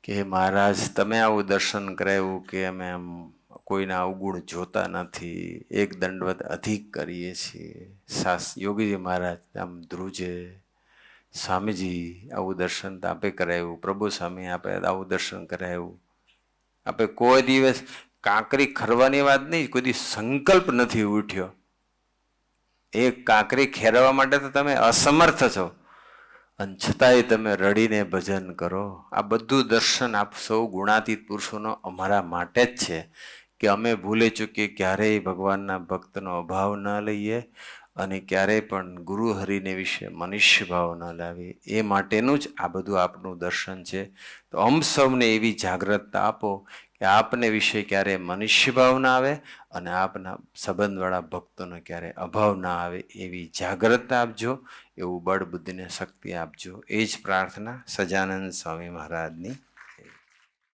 કે મહારાજ તમે આવું દર્શન કરાવ્યું કે અમે આમ કોઈના અવગુણ જોતા નથી, એક દંડવત અધિક કરીએ છીએ. યોગીજી મહારાજ આમ ધ્રુજે, સ્વામીજી આવું દર્શન આપે કરાવ્યું, પ્રભુ સ્વામી આપે આવું દર્શન કરાવ્યું. આપે કોઈ દિવસ કાંકરી ખરવાની વાત નહીં, કોઈ દિવસ સંકલ્પ નથી ઉઠ્યો. એક કાંકરી ખેરવા માટે તો તમે અસમર્થ છો, અને છતાંય તમે રડીને ભજન કરો. આ બધું દર્શન આપ સૌ ગુણાતીત પુરુષોનો અમારા માટે જ છે કે અમે ભૂલે ચૂકીએ ક્યારેય ભગવાનના ભક્તનો અભાવ ન લઈએ, અને ક્યારેય પણ ગુરુ હરિને વિશે મનુષ્ય ભાવ ન લાવીએ. એ માટેનું જ આ બધું આપનું દર્શન છે. તો અમ સૌને એવી જાગૃતતા આપો કે આપને વિશે ક્યારે મનુષ્ય ભાવ ના આવે, અને આપના સંબંધવાળા ભક્તોનો ક્યારે અભાવ ના આવે, એવી જાગૃતતા આપજો, એવું બળ બુદ્ધિને શક્તિ આપજો. એ જ પ્રાર્થના સજાનંદ સ્વામી મહારાજની.